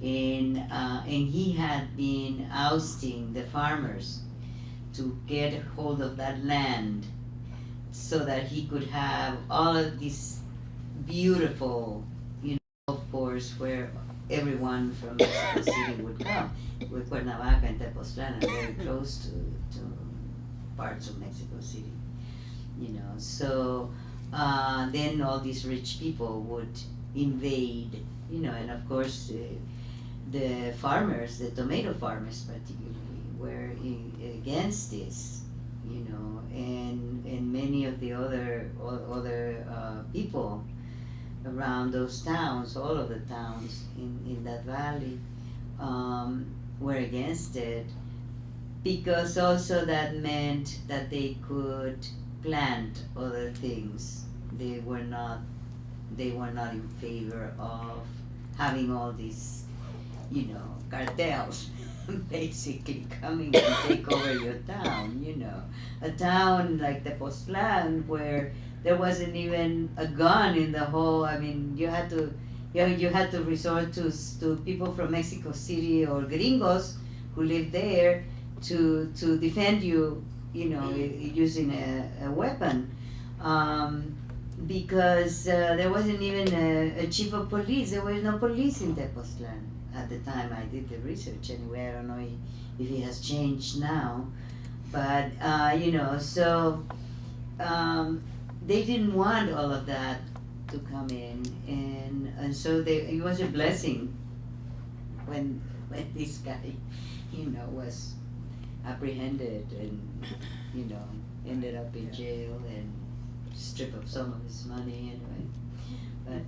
And he had been ousting the farmers to get hold of that land so that he could have all of this beautiful, golf course where everyone from Mexico City would come. With Cuernavaca and Tepoztlan are very close to parts of Mexico City, So then all these rich people would invade, and of course the farmers, the tomato farmers particularly, were against this, and many of the other people around those towns, all of the towns in that valley, were against it, because also that meant that they could plant other things. They were not in favor of having all these, cartels basically coming and take over your town, A town like Tepoztlan where there wasn't even a gun in the whole, you had to resort to people from Mexico City or gringos who lived there to defend you, using a weapon. Because there wasn't even a chief of police. There was no police in Tepoztlan at the time I did the research. Anyway, I don't know if it has changed now, but so they didn't want all of that to come in, and so it was a blessing when this guy, was apprehended and ended up in jail and strip of some of his money anyway.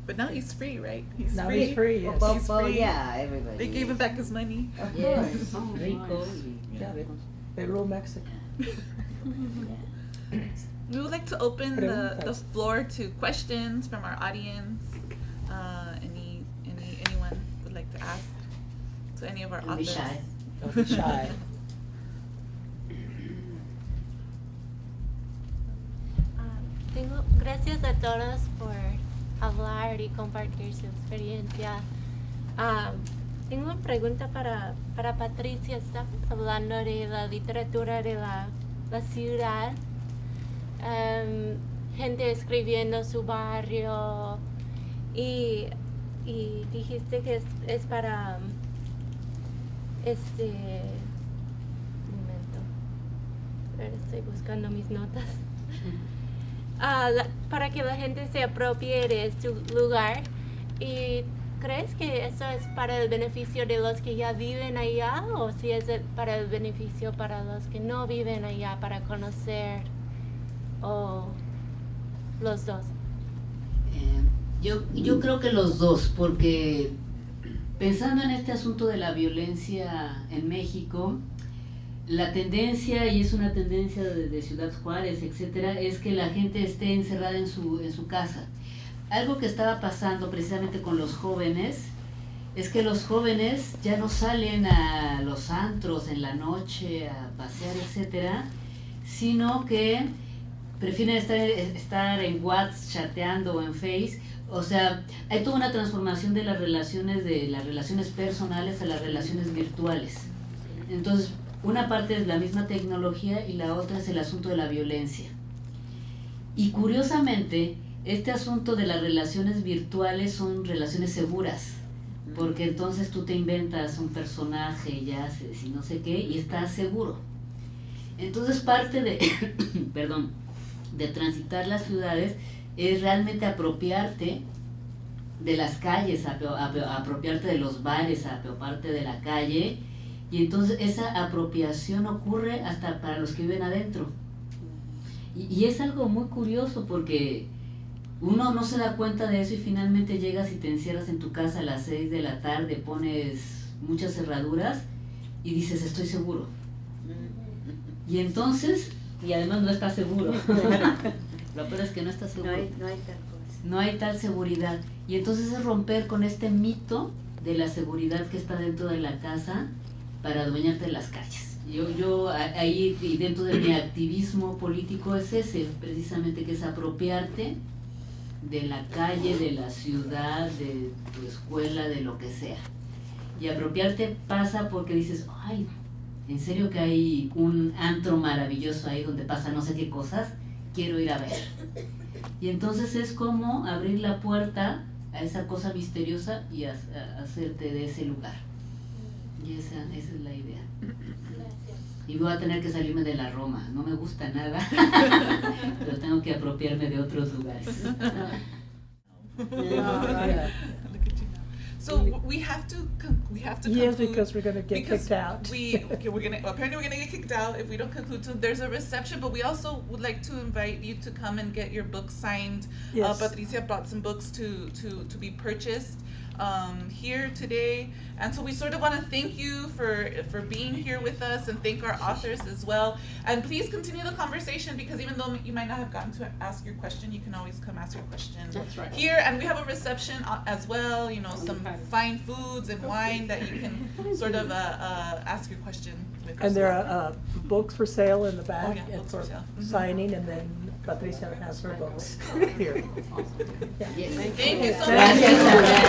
But now he's free, right? He's Now free. he's free, yes. He's Well, free. yeah, everybody. They gave him back his money. Of Yes. course. Oh, Rico. nice. Yeah, they rule Mexico. We would like to open the Preguntas. floor to questions from our audience. Anyone would like to ask to any of our Don't be authors? shy. Don't be shy. Gracias a todos por hablar y compartir su experiencia. Tengo una pregunta para Patricia. Estamos hablando de la literatura de la ciudad. Gente escribiendo su barrio. Y dijiste que es para... momento. Estoy buscando mis notas. Para que la gente se apropie de su lugar. ¿Y crees que eso es para el beneficio de los que ya viven allá o si es para el beneficio para los que no viven allá, para conocer, o los dos? Yo creo que los dos, porque pensando en este asunto de la violencia en México, la tendencia, y es una tendencia de Ciudad Juárez, etcétera, es que la gente esté encerrada en su casa. Algo que estaba pasando precisamente con los jóvenes es que los jóvenes ya no salen a los antros en la noche a pasear, etcétera, sino que prefieren estar en WhatsApp chateando o en Face. O sea, hay toda una transformación de las relaciones personales a las relaciones virtuales. Entonces, una parte es la misma tecnología y la otra es el asunto de la violencia. Y curiosamente, este asunto de las relaciones virtuales son relaciones seguras, porque entonces tú te inventas un personaje, ya haces y no sé qué, y estás seguro. Entonces parte de, de transitar las ciudades es realmente apropiarte de las calles, apropiarte de los bares, apropiarte de la calle, y entonces esa apropiación ocurre hasta para los que viven adentro. Y es algo muy curioso porque uno no se da cuenta de eso y finalmente llegas y te encierras en tu casa a las 6 de la tarde, pones muchas cerraduras y dices, estoy seguro. Y entonces, y además no estás seguro. Lo peor es que no estás seguro. No hay tal cosa. No hay tal seguridad. Y entonces es romper con este mito de la seguridad que está dentro de la casa para adueñarte de las calles. Yo ahí, y dentro de mi activismo político es ese, precisamente, que es apropiarte de la calle, de la ciudad, de tu escuela, de lo que sea. Y apropiarte pasa porque dices, ay, en serio que hay un antro maravilloso ahí donde pasa no sé qué cosas, quiero ir a ver. Y entonces es como abrir la puerta a esa cosa misteriosa y hacerte de ese lugar. Y esa es la idea. Y voy a tener que salirme de la Roma, no me gusta nada, pero tengo que apropiarme de otros lugares. So we have to Yes, conclude, because we're going to get because kicked out. we're gonna get kicked out if we don't conclude soon. There's a reception, but we also would like to invite you to come and get your book signed. Yes. Patricia brought some books to be purchased here today, and so we sort of want to thank you for being here with us and thank our authors as well. And please continue the conversation, because even though you might not have gotten to ask your question, you can always come ask your question That's right. here. And we have a reception as well, you know, some fine foods and wine that you can sort of ask your question with. And there are books for sale in the back Oh, yeah, and books for for sale. Mhm. signing, and then Patricia has her books here. Yeah. Yes. Thank you so much. Gracias, Sandra.